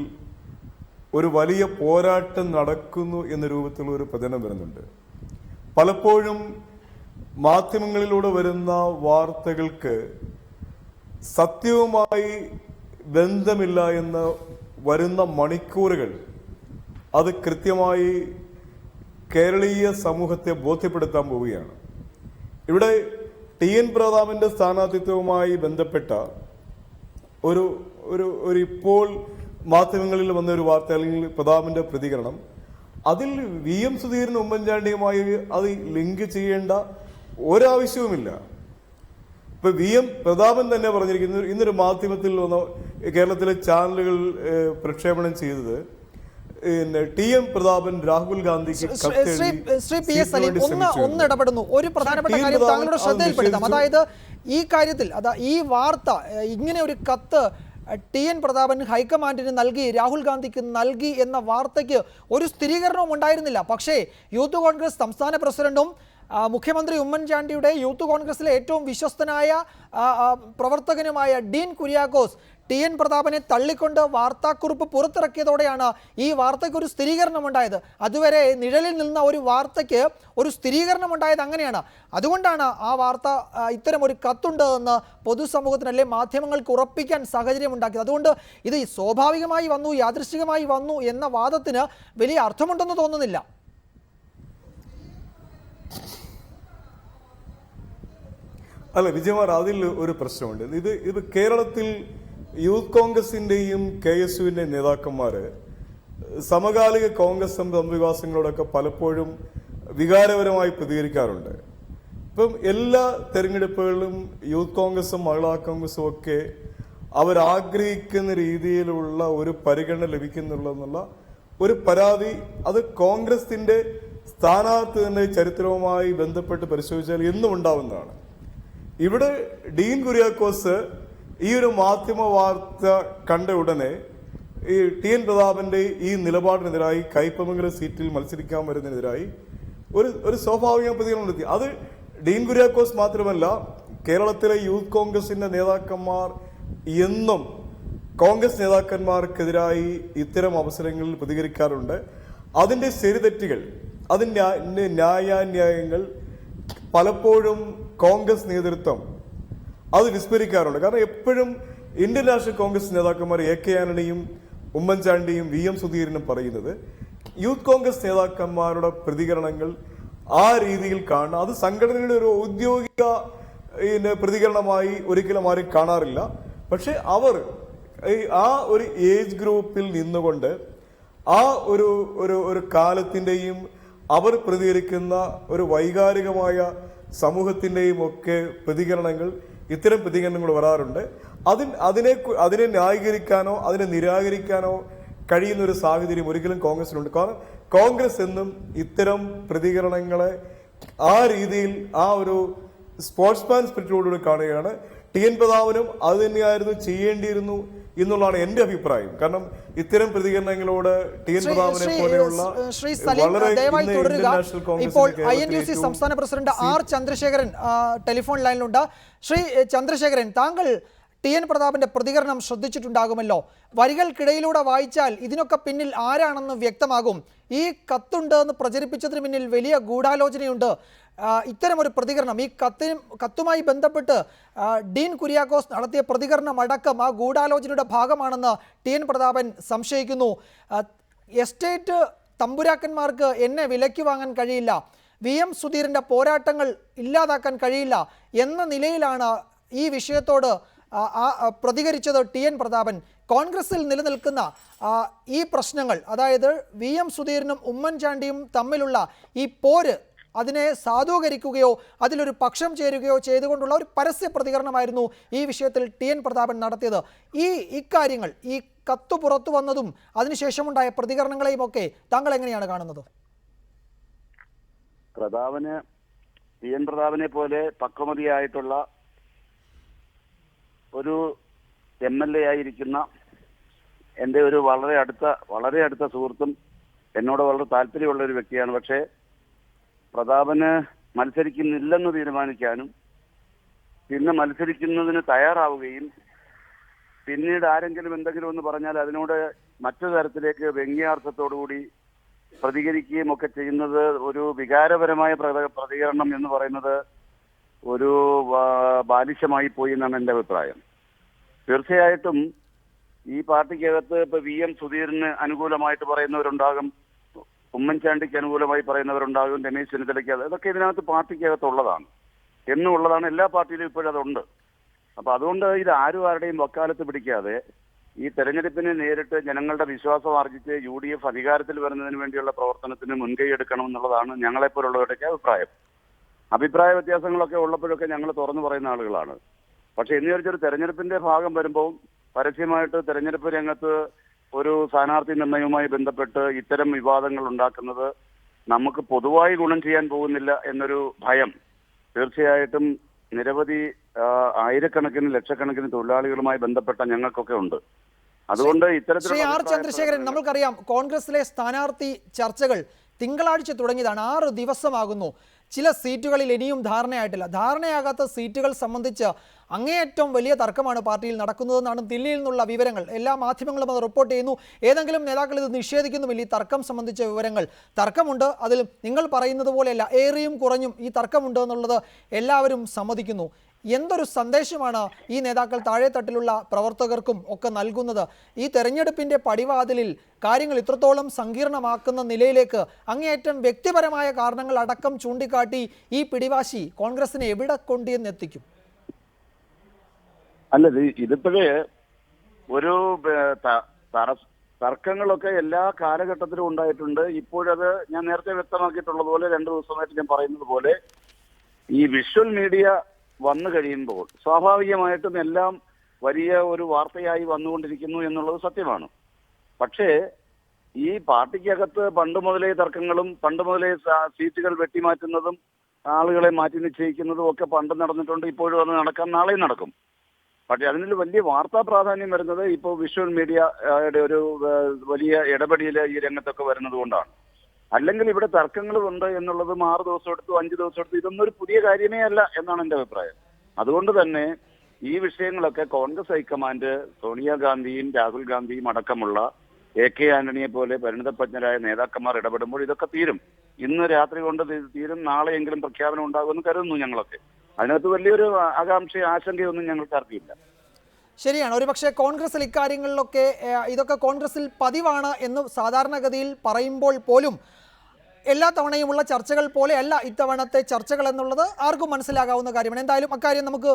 ഒരു വലിയ പോരാട്ടം നടക്കുന്നു എന്ന രൂപത്തിലുള്ള ഒരു പ്രചരണം വരുന്നുണ്ട്. പലപ്പോഴും മാധ്യമങ്ങളിലൂടെ വരുന്ന വാർത്തകൾക്ക് സത്യവുമായി ബന്ധമില്ല എന്ന് വരുന്ന മണിക്കൂറുകൾ അത് കൃത്യമായി കേരളീയ സമൂഹത്തെ ബോധ്യപ്പെടുത്താൻ പോവുകയാണ്. ഇവിടെ ടി.എൻ. പ്രതാപന്റെ സ്ഥാനാർത്ഥിത്വവുമായി ബന്ധപ്പെട്ട ഒരു ഇപ്പോൾ മാധ്യമങ്ങളിൽ വന്ന ഒരു വാർത്ത അല്ലെങ്കിൽ പ്രതാപന്റെ പ്രതികരണം, അതിൽ വി.എം. സുധീരനും ഉമ്മൻചാണ്ടിയുമായി അത് ലിങ്ക് ചെയ്യേണ്ട ഒരാവശ്യവുമില്ല. ഇപ്പൊ വി.എം. പ്രതാപൻ തന്നെ പറഞ്ഞിരിക്കുന്നു, ഇന്നൊരു മാധ്യമത്തിൽ വന്ന കേരളത്തിലെ ചാനലുകൾ പ്രക്ഷേപണം ചെയ്തത് ടി.എൻ. പ്രതാപൻ രാഹുൽ ഗാന്ധിക്ക് ശ്രീ PS സലീം ഒന്ന് ഇടപെടുന്നു. ഒരു പ്രധാനപ്പെട്ട കാര്യം താങ്കളുടെ ശ്രദ്ധയിൽപ്പെടുത്താം. അതായത് ഈ കാര്യത്തിൽ ഈ വാർത്ത, ഇങ്ങനെ ഒരു കത്ത് ടി.എൻ. പ്രതാപൻ ഹൈക്കമാൻഡിന് നൽകി, രാഹുൽ ഗാന്ധിക്ക് നൽകി എന്ന വാർത്തയ്ക്ക് ഒരു സ്ഥിരീകരണവും ഉണ്ടായിരുന്നില്ല. പക്ഷേ യൂത്ത് കോൺഗ്രസ് സംസ്ഥാന പ്രസിഡന്റും മുഖ്യമന്ത്രി ഉമ്മൻചാണ്ടിയുടെ യൂത്ത് കോൺഗ്രസിലെ ഏറ്റവും വിശ്വസ്തനായ പ്രവർത്തകനുമായ ഡീൻ കുര്യാക്കോസ് ടി.എൻ. പ്രതാപനെ തള്ളിക്കൊണ്ട് വാർത്താക്കുറിപ്പ് പുറത്തിറക്കിയതോടെയാണ് ഈ വാർത്തയ്ക്ക് ഒരു സ്ഥിരീകരണം ഉണ്ടായത്. അതുവരെ നിഴലിൽ നിന്ന ഒരു വാർത്തയ്ക്ക് ഒരു സ്ഥിരീകരണം ഉണ്ടായത് അങ്ങനെയാണ്. അതുകൊണ്ടാണ് ആ വാർത്ത ഇത്തരം ഒരു കത്തുണ്ട് എന്ന് പൊതുസമൂഹത്തിനല്ലേ മാധ്യമങ്ങൾക്ക് ഉറപ്പിക്കാൻ സാഹചര്യം ഉണ്ടാക്കിയത്. അതുകൊണ്ട് ഇത് സ്വാഭാവികമായി വന്നു, യാദൃശ്ചികമായി വന്നു എന്ന വാദത്തിന് വലിയ അർത്ഥമുണ്ടെന്ന് തോന്നുന്നില്ല. അല്ല വിജയകുമാർ, അതിൽ ഒരു പ്രശ്നമുണ്ട്. ഇത് കേരളത്തിൽ യൂത്ത് കോൺഗ്രസിന്റെയും KSUവിന്റെയും നേതാക്കന്മാര് സമകാലിക കോൺഗ്രസ് സംവികാസങ്ങളോടൊക്കെ പലപ്പോഴും വികാരപരമായി പ്രതികരിക്കാറുണ്ട്. ഇപ്പം എല്ലാ തെരഞ്ഞെടുപ്പുകളിലും യൂത്ത് കോൺഗ്രസും മഹിളാ കോൺഗ്രസും ഒക്കെ അവരാഗ്രഹിക്കുന്ന രീതിയിലുള്ള ഒരു പരിഗണന ലഭിക്കുന്നുള്ള ഒരു പരാതി അത് കോൺഗ്രസിന്റെ സ്ഥാനാർത്ഥി തന്നെ ചരിത്രവുമായി ബന്ധപ്പെട്ട് പരിശോധിച്ചാൽ എന്നും ഉണ്ടാവുന്നതാണ്. ഇവിടെ ഡീൻ കുര്യാക്കോസ് ഈ ഒരു മാധ്യമ വാർത്ത കണ്ട ഉടനെ ഈ TN പ്രതാപന്റെ ഈ നിലപാടിനെതിരായി കയ്പമംഗലം സീറ്റിൽ മത്സരിക്കാൻ വരുന്നതിനെതിരായി ഒരു സ്വാഭാവിക പ്രതികരണം നടത്തി. അത് ഡീൻ കുര്യാക്കോസ് മാത്രമല്ല, കേരളത്തിലെ യൂത്ത് കോൺഗ്രസിന്റെ നേതാക്കന്മാർ എന്നും കോൺഗ്രസ് നേതാക്കന്മാർക്കെതിരായി ഇത്തരം അവസരങ്ങളിൽ പ്രതികരിക്കാറുണ്ട്. അതിന്റെ ശരിതെറ്റുകൾ, അതിന്റെ ന്യായാന്യായങ്ങൾ പലപ്പോഴും കോൺഗ്രസ് നേതൃത്വം അത് വിസ്മരിക്കാറുണ്ട്. കാരണം എപ്പോഴും ഇന്ത്യൻ നാഷണൽ കോൺഗ്രസ് നേതാക്കന്മാർ AK ആന്റണിയും ഉമ്മൻചാണ്ടിയും VM സുധീരനും പറയുന്നത് യൂത്ത് കോൺഗ്രസ് നേതാക്കന്മാരുടെ പ്രതികരണങ്ങൾ ആ രീതിയിൽ കാണുക, അത് സംഘടനയുടെ ഒരു ഔദ്യോഗിക പ്രതികരണമായി ഒരിക്കലും ആരും കാണാറില്ല. പക്ഷെ അവർ ആ ഒരു ഏജ് ഗ്രൂപ്പിൽ നിന്നുകൊണ്ട് ആ ഒരു കാലത്തിന്റെയും അവർ പ്രതികരിക്കുന്ന ഒരു വൈകാരികമായ സമൂഹത്തിന്റെയും ഒക്കെ പ്രതികരണങ്ങൾ, ഇത്തരം പ്രതികരണങ്ങൾ വരാറുണ്ട്. അതിനെ ന്യായീകരിക്കാനോ അതിനെ നിരാകരിക്കാനോ കഴിയുന്ന ഒരു സാഹചര്യം ഒരിക്കലും കോൺഗ്രസിനുണ്ട്. കാരണം കോൺഗ്രസ് എന്നും ഇത്തരം പ്രതികരണങ്ങളെ ആ രീതിയിൽ ആ ഒരു സ്പോർട്സ്മാൻ സ്പിരിറ്റോടുകൂടി കാണുകയാണ്. TN പ്രതാപനും അത് തന്നെയായിരുന്നു ചെയ്യേണ്ടിയിരുന്നു എന്നുള്ളതാണ് എന്റെ അഭിപ്രായം. കാരണം ഇത്തരം പ്രതികരണങ്ങളോട് TN പ്രതാപനെ പോലെയുള്ള ഇപ്പോൾ INUC സംസ്ഥാന പ്രസിഡന്റ് R ചന്ദ്രശേഖരൻ ടെലിഫോൺ ലൈനിലുണ്ട്. ശ്രീ ചന്ദ്രശേഖരൻ, താങ്കൾ TN പ്രതാപന്റെ പ്രതികരണം ശ്രദ്ധിച്ചിട്ടുണ്ടാകുമല്ലോ. വരികൾക്കിടയിലൂടെ വായിച്ചാൽ ഇതിനൊക്കെ പിന്നിൽ ആരാണെന്ന് വ്യക്തമാകും. ഈ കത്തുണ്ട് എന്ന് പ്രചരിപ്പിച്ചതിന് പിന്നിൽ വലിയ ഗൂഢാലോചനയുണ്ട്. ഇത്തരമൊരു പ്രതികരണം, ഈ കത്തുമായി ബന്ധപ്പെട്ട് ഡീൻ കുര്യാക്കോസ് നടത്തിയ പ്രതികരണം അടക്കം ആ ഗൂഢാലോചനയുടെ ഭാഗമാണെന്ന് TN പ്രതാപൻ സംശയിക്കുന്നു. എസ്റ്റേറ്റ് തമ്പുരാക്കന്മാർക്ക് എന്നെ വിലയ്ക്ക് വാങ്ങാൻ കഴിയില്ല, VM സുധീരന്റെ പോരാട്ടങ്ങൾ ഇല്ലാതാക്കാൻ കഴിയില്ല എന്ന നിലയിലാണ് ഈ വിഷയത്തോട് പ്രതികരിച്ചത് TN പ്രതാപൻ. കോൺഗ്രസിൽ നിലനിൽക്കുന്ന ഈ പ്രശ്നങ്ങൾ, അതായത് VM സുധീരനും ഉമ്മൻചാണ്ടിയും തമ്മിലുള്ള ഈ പോര്, അതിനെ സാധൂകരിക്കുകയോ അതിലൊരു പക്ഷം ചേരുകയോ ചെയ്തുകൊണ്ടുള്ള ഒരു പരസ്യ പ്രതികരണമായിരുന്നു ഈ വിഷയത്തിൽ TN പ്രതാപൻ നടത്തിയത്. ഇക്കാര്യങ്ങൾ, ഈ കത്ത് പുറത്തു വന്നതും അതിനുശേഷമുണ്ടായ പ്രതികരണങ്ങളെയും ഒക്കെ താങ്കൾ എങ്ങനെയാണ് കാണുന്നത്? TN പ്രതാപനെ പോലെ പക്വമതിയായിട്ടുള്ള ഒരു MLA ആയിരിക്കുന്ന എൻ്റെ ഒരു വളരെ അടുത്ത സുഹൃത്തും എന്നോട് വളരെ താല്പര്യമുള്ള ഒരു വ്യക്തിയാണ്. പക്ഷേ പ്രതാപന് മത്സരിക്കുന്നില്ലെന്ന് തീരുമാനിക്കാനും പിന്നെ മത്സരിക്കുന്നതിന് തയ്യാറാവുകയും പിന്നീട് ആരെങ്കിലും എന്തെങ്കിലും ഒന്ന് പറഞ്ഞാൽ അതിനോട് മറ്റു തരത്തിലേക്ക് വ്യംഗ്യാർത്ഥത്തോടുകൂടി പ്രതികരിക്കുകയും ഒക്കെ ചെയ്യുന്നത് ഒരു വികാരപരമായ പ്രതികരണം എന്ന് പറയുന്നത് ഒരു ബാലിശമായി പോയി എന്നാണ് എൻ്റെ അഭിപ്രായം. തീർച്ചയായിട്ടും ഈ പാർട്ടിക്കകത്ത് ഇപ്പൊ VM സുധീരന് അനുകൂലമായിട്ട് പറയുന്നവരുണ്ടാകും, ഉമ്മൻചാണ്ടിക്ക് അനുകൂലമായി പറയുന്നവരുണ്ടാകും, രമേശ് ചെന്നിത്തലയ്ക്ക്, അതൊക്കെ ഇതിനകത്ത് പാർട്ടിക്കകത്തുള്ളതാണ് എന്നുള്ളതാണ്. എല്ലാ പാർട്ടിയിലും ഇപ്പോഴതുണ്ട്. അപ്പൊ അതുകൊണ്ട് ഇത് ആരുടെയും വക്കാലത്ത് പിടിക്കാതെ ഈ തെരഞ്ഞെടുപ്പിനെ നേരിട്ട് ജനങ്ങളുടെ വിശ്വാസം ആർജിച്ച് UDF അധികാരത്തിൽ വരുന്നതിന് വേണ്ടിയുള്ള പ്രവർത്തനത്തിന് മുൻകൈ എടുക്കണം എന്നുള്ളതാണ് ഞങ്ങളെപ്പോലുള്ളവരുടെയൊക്കെ അഭിപ്രായ വ്യത്യാസങ്ങളൊക്കെ ഉള്ളപ്പോഴൊക്കെ ഞങ്ങൾ തുറന്നു പറയുന്ന ആളുകളാണ്. പക്ഷെ എന്നൊരു തെരഞ്ഞെടുപ്പിന്റെ ഭാഗം വരുമ്പോൾ പരസ്യമായിട്ട് തെരഞ്ഞെടുപ്പ് രംഗത്ത് ഒരു സ്ഥാനാർത്ഥി നിർണയവുമായി ബന്ധപ്പെട്ട് ഇത്തരം വിവാദങ്ങൾ ഉണ്ടാക്കുന്നത് നമുക്ക് പൊതുവായി ഗുണം ചെയ്യാൻ പോകുന്നില്ല എന്നൊരു ഭയം തീർച്ചയായിട്ടും നിരവധി ആയിരക്കണക്കിന് ലക്ഷക്കണക്കിന് തൊഴിലാളികളുമായി ബന്ധപ്പെട്ട ഞങ്ങൾക്കൊക്കെ ഉണ്ട്. അതുകൊണ്ട് ശ്രീ R ചന്ദ്രശേഖരൻ, നമുക്കറിയാം കോൺഗ്രസിലെ സ്ഥാനാർത്ഥി ചർച്ചകൾ തിങ്കളാഴ്ച തുടങ്ങിയതാണ്. 6 ദിവസമാകുന്നു. ചില സീറ്റുകളിൽ ഇനിയും ധാരണയായിട്ടില്ല. ധാരണയാകാത്ത സീറ്റുകൾ സംബന്ധിച്ച് അങ്ങേയറ്റം വലിയ തർക്കമാണ് പാർട്ടിയിൽ നടക്കുന്നതെന്നാണ് ദില്ലിയിൽ നിന്നുള്ള വിവരങ്ങൾ. എല്ലാ മാധ്യമങ്ങളും അത് റിപ്പോർട്ട് ചെയ്യുന്നു. ഏതെങ്കിലും നേതാക്കൾ ഇത് നിഷേധിക്കുന്നുമില്ല. ഈ തർക്കം സംബന്ധിച്ച വിവരങ്ങൾ, തർക്കമുണ്ട്. അതിൽ നിങ്ങൾ പറയുന്നത് പോലെയല്ല, ഏറിയും കുറഞ്ഞും ഈ തർക്കമുണ്ട് എന്നുള്ളത് എല്ലാവരും സമ്മതിക്കുന്നു. എന്തൊരു സന്ദേശമാണ് ഈ നേതാക്കൾ താഴെത്തട്ടിലുള്ള പ്രവർത്തകർക്കും ഒക്കെ നൽകുന്നത്? ഈ തെരഞ്ഞെടുപ്പിന്റെ പടിവാതിലിൽ കാര്യങ്ങൾ ഇത്രത്തോളം സങ്കീർണമാക്കുന്ന നിലയിലേക്ക് അങ്ങേയറ്റം വ്യക്തിപരമായ കാരണങ്ങൾ അടക്കം ചൂണ്ടിക്കാട്ടി ഈ പിടിവാശി കോൺഗ്രസിനെ എവിടെ കൊണ്ടുവന്നെത്തിക്കും? അല്ല, ഇതിപ്പോഴേ ഒരു തർക്കങ്ങളൊക്കെ എല്ലാ കാലഘട്ടത്തിലും ഉണ്ടായിട്ടുണ്ട്. ഇപ്പോഴത് ഞാൻ നേരത്തെ വ്യക്തമാക്കിയിട്ടുള്ളത് പോലെ 2 ദിവസമായിട്ട് ഞാൻ പറയുന്നത് പോലെ ഈ വിഷ്വൽ മീഡിയ വന്നു കഴിയുമ്പോൾ സ്വാഭാവികമായിട്ടും എല്ലാം വലിയ ഒരു വാർത്തയായി വന്നുകൊണ്ടിരിക്കുന്നു എന്നുള്ളത് സത്യമാണ്. പക്ഷേ ഈ പാർട്ടിക്കകത്ത് പണ്ട് മുതലേ തർക്കങ്ങളും പണ്ട് മുതലേ സീറ്റുകൾ വെട്ടിമാറ്റുന്നതും ആളുകളെ മാറ്റി നിശ്ചയിക്കുന്നതും ഒക്കെ പണ്ട് നടന്നിട്ടുണ്ട്. ഇപ്പോഴും അത് നടക്കാം, നാളെയും നടക്കും. പക്ഷെ അതിന് വലിയ വാർത്താ പ്രാധാന്യം വരുന്നത് ഇപ്പോൾ വിഷ്വൽ മീഡിയയുടെ ഒരു വലിയ ഇടപെടൽ ഈ രംഗത്തൊക്കെ വരുന്നത് കൊണ്ടാണ്. അല്ലെങ്കിൽ ഇവിടെ തർക്കങ്ങളുണ്ട് എന്നുള്ളതും 6 ദിവസം എടുത്തു, 5 ദിവസം എടുത്തു, ഇതൊന്നും ഒരു പുതിയ കാര്യമേ അല്ല എന്നാണ് എൻ്റെ അഭിപ്രായം. അതുകൊണ്ട് തന്നെ ഈ വിഷയങ്ങളൊക്കെ കോൺഗ്രസ് ഹൈക്കമാൻഡ് സോണിയാഗാന്ധിയും രാഹുൽ ഗാന്ധിയും അടക്കമുള്ള AK ആന്റണിയെ പോലെ പരിണിതപ്രജ്ഞരായ നേതാക്കന്മാർ ഇടപെടുമ്പോൾ ഇതൊക്കെ തീരും. ഇന്ന് രാത്രി കൊണ്ട് തീരും, നാളെയെങ്കിലും പ്രഖ്യാപനം ഉണ്ടാകുമെന്ന് കരുതുന്നു ഞങ്ങളൊക്കെ. അതിനകത്ത് വലിയൊരു ആശങ്കയൊന്നും ഞങ്ങൾക്ക് ആർക്കില്ല. ശരിയാണ്. ഒരുപക്ഷെ കോൺഗ്രസിൽ ഇക്കാര്യങ്ങളിലൊക്കെ ഇതൊക്കെ കോൺഗ്രസിൽ പതിവാണ് എന്ന് സാധാരണഗതിയിൽ പറയുമ്പോൾ പോലും എല്ലാ തവണയുമുള്ള ചർച്ചകൾ പോലെയല്ല ഇത്തവണത്തെ ചർച്ചകൾ എന്നുള്ളത് ആർക്കും മനസ്സിലാകാവുന്ന കാര്യമാണ്. എന്തായാലും അക്കാര്യം നമുക്ക്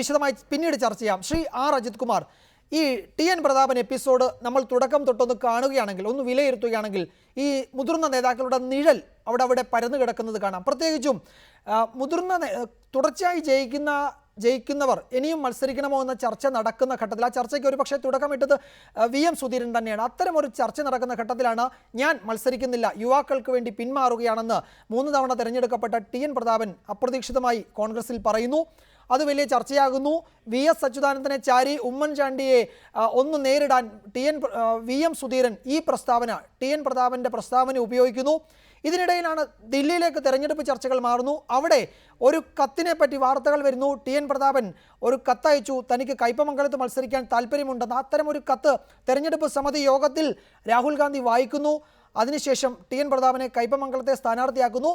വിശദമായി പിന്നീട് ചർച്ച ചെയ്യാം. ശ്രീ ആർ അജിത് കുമാർ, ഈ TN പ്രതാപൻ എപ്പിസോഡ് നമ്മൾ തുടക്കം തൊട്ടൊന്ന് കാണുകയാണെങ്കിൽ, ഒന്ന് വിലയിരുത്തുകയാണെങ്കിൽ, ഈ മുതിർന്ന നേതാക്കളുടെ നിഴൽ അവിടെ പരന്നു കിടക്കുന്നത് കാണാം. പ്രത്യേകിച്ചും തുടർച്ചയായി ജയിക്കുന്നവർ ഇനിയും മത്സരിക്കണമോ എന്ന ചർച്ച നടക്കുന്ന ഘട്ടത്തിൽ, ആ ചർച്ചയ്ക്ക് ഒരു പക്ഷേ തുടക്കമിട്ടത് VM സുധീരൻ തന്നെയാണ്. അത്തരമൊരു ചർച്ച നടക്കുന്ന ഘട്ടത്തിലാണ് ഞാൻ മത്സരിക്കുന്നില്ല, യുവാക്കൾക്ക് വേണ്ടി പിന്മാറുകയാണെന്ന് 3 തവണ തിരഞ്ഞെടുക്കപ്പെട്ട TN പ്രതാപൻ അപ്രതീക്ഷിതമായി കോൺഗ്രസിൽ പറയുന്നു. അത് വലിയ ചർച്ചയാകുന്നു. VS അച്യുതാനന്ദനെ ചാരി ഉമ്മൻചാണ്ടിയെ ഒന്ന് നേരിടാൻ VM സുധീരൻ ഈ പ്രസ്താവന, TN പ്രതാപൻ്റെ പ്രസ്താവന ഉപയോഗിക്കുന്നു. ഇതിനിടയിലാണ് ദില്ലിയിലേക്ക് തെരഞ്ഞെടുപ്പ് ചർച്ചകൾ മാറുന്നു. അവിടെ ഒരു കത്തിനെ പറ്റി വാർത്തകൾ വരുന്നു. TN പ്രതാപൻ ഒരു കത്തയച്ചു, തനിക്ക് കയ്പമംഗലത്ത് മത്സരിക്കാൻ താല്പര്യമുണ്ടെന്ന്. അത്തരം ഒരു കത്ത് തെരഞ്ഞെടുപ്പ് സമിതി യോഗത്തിൽ രാഹുൽ ഗാന്ധി വായിക്കുന്നു. അതിനുശേഷം TN പ്രതാപനെ കയ്പമംഗലത്തെ സ്ഥാനാർത്ഥിയാക്കുന്നു.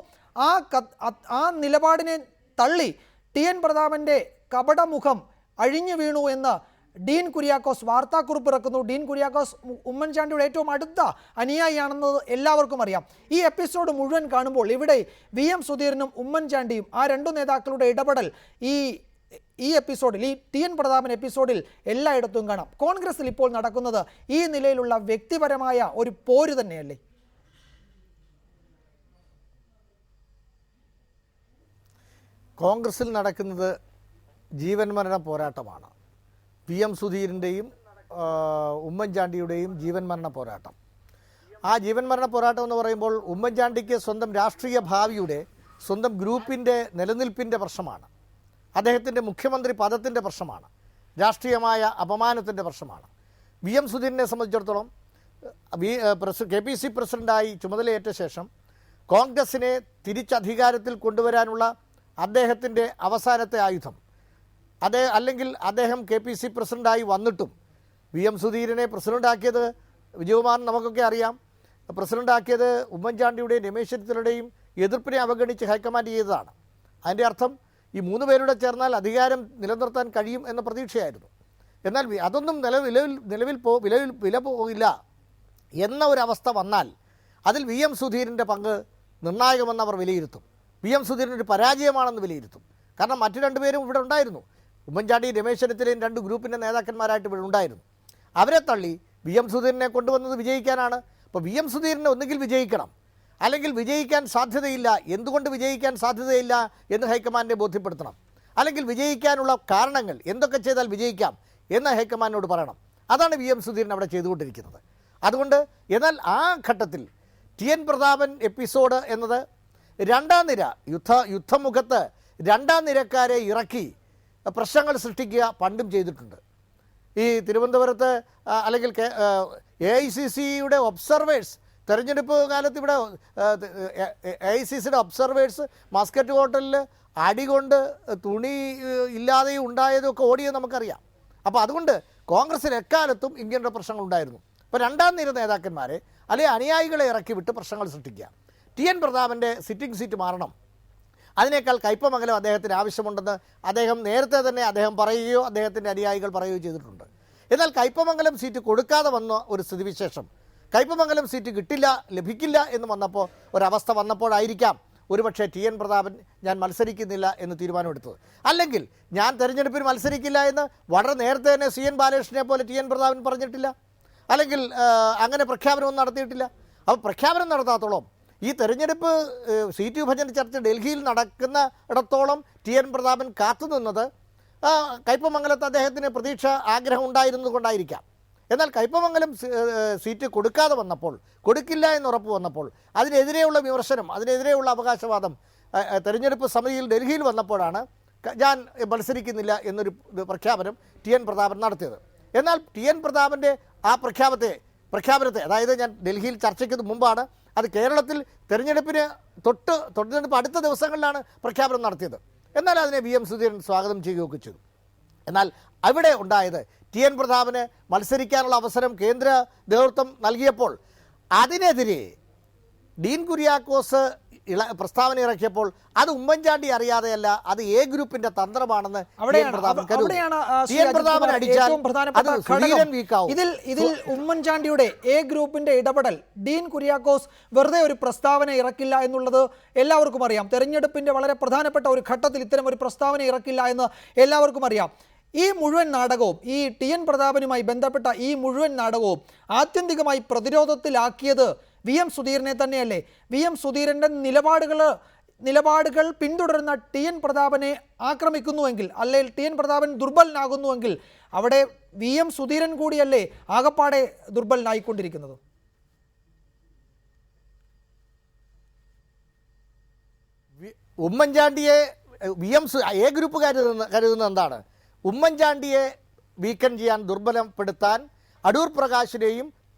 ആ നിലപാടിനെ തള്ളി TN പ്രതാപൻ്റെ കപടമുഖം അഴിഞ്ഞു വീണു എന്ന് ഡീൻ കുര്യാക്കോസ് വാർത്താക്കുറിപ്പ് ഇറക്കുന്നു. ഡീൻ കുര്യാക്കോസ് ഉമ്മൻചാണ്ടിയുടെ ഏറ്റവും അടുത്ത അനുയായിയാണെന്നത് എല്ലാവർക്കും അറിയാം. ഈ എപ്പിസോഡ് മുഴുവൻ കാണുമ്പോൾ ഇവിടെ VM സുധീരനും ഉമ്മൻചാണ്ടിയും ആ 2 നേതാക്കളുടെ ഇടപെടൽ ഈ എപ്പിസോഡിൽ, ഈ TN പ്രതാപൻ എപ്പിസോഡിൽ എല്ലായിടത്തും കാണാം. കോൺഗ്രസിൽ ഇപ്പോൾ നടക്കുന്നത് ഈ നിലയിലുള്ള വ്യക്തിപരമായ ഒരു പോര് തന്നെയല്ലേ? കോൺഗ്രസിൽ നടക്കുന്നത് ജീവൻ മരണ പോരാട്ടമാണ്. PM സുധീരൻ്റെയും ഉമ്മൻചാണ്ടിയുടെയും ജീവൻ മരണ പോരാട്ടം. ആ ജീവൻ മരണ പോരാട്ടം എന്ന് പറയുമ്പോൾ ഉമ്മൻചാണ്ടിക്ക് സ്വന്തം രാഷ്ട്രീയ ഭാവിയുടെ, സ്വന്തം ഗ്രൂപ്പിൻ്റെ നിലനിൽപ്പിൻ്റെ പ്രശ്നമാണ്. അദ്ദേഹത്തിൻ്റെ മുഖ്യമന്ത്രി പദത്തിൻ്റെ പ്രശ്നമാണ്. രാഷ്ട്രീയമായ അപമാനത്തിൻ്റെ പ്രശ്നമാണ്. VM സുധീരനെ സംബന്ധിച്ചിടത്തോളം KPC പ്രസിഡൻ്റായി ചുമതലയേറ്റ ശേഷം കോൺഗ്രസിനെ തിരിച്ചധികാരത്തിൽ കൊണ്ടുവരാനുള്ള അദ്ദേഹത്തിൻ്റെ അവസാനത്തെ ആയുധം, അല്ലെങ്കിൽ അദ്ദേഹം KPC പ്രസിഡൻ്റായി വന്നിട്ടും VM സുധീരനെ പ്രസിഡൻ്റാക്കിയത്, വിജയകുമാർ നമുക്കൊക്കെ അറിയാം, പ്രസിഡൻ്റാക്കിയത് ഉമ്മൻചാണ്ടിയുടെയും രമേശ് ചെന്നിത്തലയുടെയും എതിർപ്പിനെ അവഗണിച്ച് ഹൈക്കമാൻഡ് ചെയ്തതാണ്. അതിൻ്റെ അർത്ഥം ഈ 3 പേരുടെ ചേർന്നാൽ അധികാരം നിലനിർത്താൻ കഴിയും എന്ന പ്രതീക്ഷയായിരുന്നു. എന്നാൽ അതൊന്നും വില പോകില്ല എന്ന ഒരവസ്ഥ വന്നാൽ അതിൽ VM സുധീരൻ്റെ പങ്ക് നിർണായകമെന്ന് അവർ വിലയിരുത്തും. VM സുധീരൻ ഒരു പരാജയമാണെന്ന് വിലയിരുത്തും. കാരണം മറ്റു 2 പേരും ഇവിടെ ഉണ്ടായിരുന്നു. ഉമ്മൻചാണ്ടി രമേശ് ചെന്നിത്തലയും 2 ഗ്രൂപ്പിൻ്റെ നേതാക്കന്മാരായിട്ട് ഇവിടെ ഉണ്ടായിരുന്നു. അവരെ തള്ളി VM സുധീരനെ കൊണ്ടുവന്നത് വിജയിക്കാനാണ്. അപ്പോൾ VM സുധീരനെ ഒന്നുകിൽ വിജയിക്കണം, അല്ലെങ്കിൽ വിജയിക്കാൻ സാധ്യതയില്ല. എന്തുകൊണ്ട് വിജയിക്കാൻ സാധ്യതയില്ല എന്ന് ഹൈക്കമാൻഡിനെ ബോധ്യപ്പെടുത്തണം. അല്ലെങ്കിൽ വിജയിക്കാനുള്ള കാരണങ്ങൾ എന്തൊക്കെ ചെയ്താൽ വിജയിക്കാം എന്ന് ഹൈക്കമാൻഡിനോട് പറയണം. അതാണ് VM സുധീരൻ അവിടെ ചെയ്തുകൊണ്ടിരിക്കുന്നത്. അതുകൊണ്ട് എന്നാൽ ആ ഘട്ടത്തിൽ TN പ്രതാപൻ എപ്പിസോഡ് എന്നത് 2ാം നിര യുദ്ധമുഖത്ത് 2ാം നിരക്കാരെ ഇറക്കി പ്രശ്നങ്ങൾ സൃഷ്ടിക്കുക പണ്ടും ചെയ്തിട്ടുണ്ട്. ഈ തിരുവനന്തപുരത്ത് അല്ലെങ്കിൽ AICCയുടെ ഒബ്സർവേഴ്സ് തെരഞ്ഞെടുപ്പ് കാലത്ത് ഇവിടെ AICCയുടെ ഒബ്സർവേഴ്സ് മസ്കറ്റ് ഹോട്ടലിൽ അടികൊണ്ട് തുണി ഇല്ലാതെയും ഉണ്ടായതും ഒക്കെ ഓടിയത് നമുക്കറിയാം. അപ്പോൾ അതുകൊണ്ട് കോൺഗ്രസിൽ എക്കാലത്തും ഇങ്ങനെയുള്ള പ്രശ്നങ്ങളുണ്ടായിരുന്നു. ഇപ്പോൾ 2ാം നിര നേതാക്കന്മാരെ അല്ലെങ്കിൽ അനുയായികളെ ഇറക്കി വിട്ട് പ്രശ്നങ്ങൾ സൃഷ്ടിക്കുക. TN പ്രതാപൻ്റെ സിറ്റിംഗ് സീറ്റ് മാറണം, അതിനേക്കാൾ കയ്പമംഗലം അദ്ദേഹത്തിന് ആവശ്യമുണ്ടെന്ന് അദ്ദേഹം നേരത്തെ തന്നെ പറയുകയോ അദ്ദേഹത്തിൻ്റെ അനുയായികൾ പറയുകയോ ചെയ്തിട്ടുണ്ട്. എന്നാൽ കയ്പമംഗലം സീറ്റ് കൊടുക്കാതെ വന്ന ഒരു സ്ഥിതിവിശേഷം, കയ്പമംഗലം സീറ്റ് ലഭിക്കില്ല എന്ന് വന്നപ്പോൾ ഒരവസ്ഥ വന്നപ്പോഴായിരിക്കാം ഒരുപക്ഷെ ടി.എൻ. പ്രതാപൻ ഞാൻ മത്സരിക്കുന്നില്ല എന്ന് തീരുമാനമെടുത്തത്. അല്ലെങ്കിൽ ഞാൻ തെരഞ്ഞെടുപ്പിൽ മത്സരിക്കില്ല എന്ന് വളരെ നേരത്തെ തന്നെ സി.എൻ. ബാലകൃഷ്ണനെ പോലെ ടി.എൻ. പ്രതാപൻ പറഞ്ഞിട്ടില്ല, അല്ലെങ്കിൽ അങ്ങനെ പ്രഖ്യാപനമൊന്നും നടത്തിയിട്ടില്ല. അപ്പോൾ പ്രഖ്യാപനം നടത്താത്തോളം ഈ തെരഞ്ഞെടുപ്പ് സീറ്റ് വിഭജന ചർച്ച ഡൽഹിയിൽ നടക്കുന്ന ഇടത്തോളം ടി.എൻ. പ്രതാപൻ കാത്തുനിന്നത് കയ്പമംഗലത്ത് അദ്ദേഹത്തിന് പ്രതീക്ഷ ആഗ്രഹം ഉണ്ടായിരുന്നുകൊണ്ടായിരിക്കാം. എന്നാൽ കയ്പമംഗലം സീറ്റ് കൊടുക്കാതെ വന്നപ്പോൾ, കൊടുക്കില്ല എന്ന് ഉറപ്പ് വന്നപ്പോൾ, അതിനെതിരെയുള്ള വിമർശനം, അതിനെതിരെയുള്ള അവകാശവാദം തെരഞ്ഞെടുപ്പ് സമിതിയിൽ ഡൽഹിയിൽ വന്നപ്പോഴാണ് ഞാൻ മത്സരിക്കുന്നില്ല എന്നൊരു പ്രഖ്യാപനം ടി.എൻ. പ്രതാപൻ നടത്തിയത്. എന്നാൽ ടി.എൻ. പ്രതാപൻ്റെ ആ പ്രഖ്യാപനത്തെ, അതായത് ഞാൻ ഡൽഹിയിൽ ചർച്ചയ്ക്ക് മുമ്പാണ്, അത് കേരളത്തിൽ തെരഞ്ഞെടുപ്പ് അടുത്ത ദിവസങ്ങളിലാണ് പ്രഖ്യാപനം നടത്തിയത്. എന്നാൽ അതിനെ വി.എം. സുധീരൻ സ്വാഗതം ചെയ്യുകയൊക്കെ ചെയ്തു. എന്നാൽ അവിടെ ഉണ്ടായത് ടി.എൻ. പ്രതാപന് മത്സരിക്കാനുള്ള അവസരം കേന്ദ്ര നേതൃത്വം നൽകിയപ്പോൾ അതിനെതിരെ ഡീൻ കുര്യാക്കോസ് പ്രസ്താവന ഇറക്കിയപ്പോൾ അത് ഉമ്മൻചാണ്ടി അറിയാതെയല്ല, അത് എ ഗ്രൂപ്പിന്റെ തന്ത്രമാണെന്ന് ഇതിൽ ഉമ്മൻചാണ്ടിയുടെ എ ഗ്രൂപ്പിന്റെ ഇടപെടൽ, ഡീൻ കുര്യാക്കോസ് വെറുതെ ഒരു പ്രസ്താവന ഇറക്കില്ല എന്നുള്ളത് എല്ലാവർക്കും അറിയാം. തെരഞ്ഞെടുപ്പിന്റെ വളരെ പ്രധാനപ്പെട്ട ഒരു ഘട്ടത്തിൽ ഇത്തരം ഒരു പ്രസ്താവന ഇറക്കില്ല എന്ന് എല്ലാവർക്കും അറിയാം. ഈ മുഴുവൻ നാടകവും, ഈ ടി.എൻ. പ്രതാപനുമായി ബന്ധപ്പെട്ട ഈ മുഴുവൻ നാടകവും ആത്യന്തികമായി പ്രതിരോധത്തിലാക്കിയത് വി.എം. സുധീരനെ തന്നെയല്ലേ? വി.എം. സുധീരൻ്റെ നിലപാടുകൾ പിന്തുടരുന്ന ടി.എൻ. പ്രതാപനെ ആക്രമിക്കുന്നുവെങ്കിൽ, അല്ലെങ്കിൽ ടി.എൻ. പ്രതാപൻ ദുർബലനാകുന്നുവെങ്കിൽ അവിടെ വി.എം. സുധീരൻ കൂടിയല്ലേ ആകപ്പാടെ ദുർബലനായിക്കൊണ്ടിരിക്കുന്നത്? ഉമ്മൻചാണ്ടിയെ എ ഗ്രൂപ്പ് കരുതുന്നത് എന്താണ്? ഉമ്മൻചാണ്ടിയെ വീക്കൻ ചെയ്യാൻ, ദുർബലപ്പെടുത്താൻ അടൂർ പ്രകാശിനെയും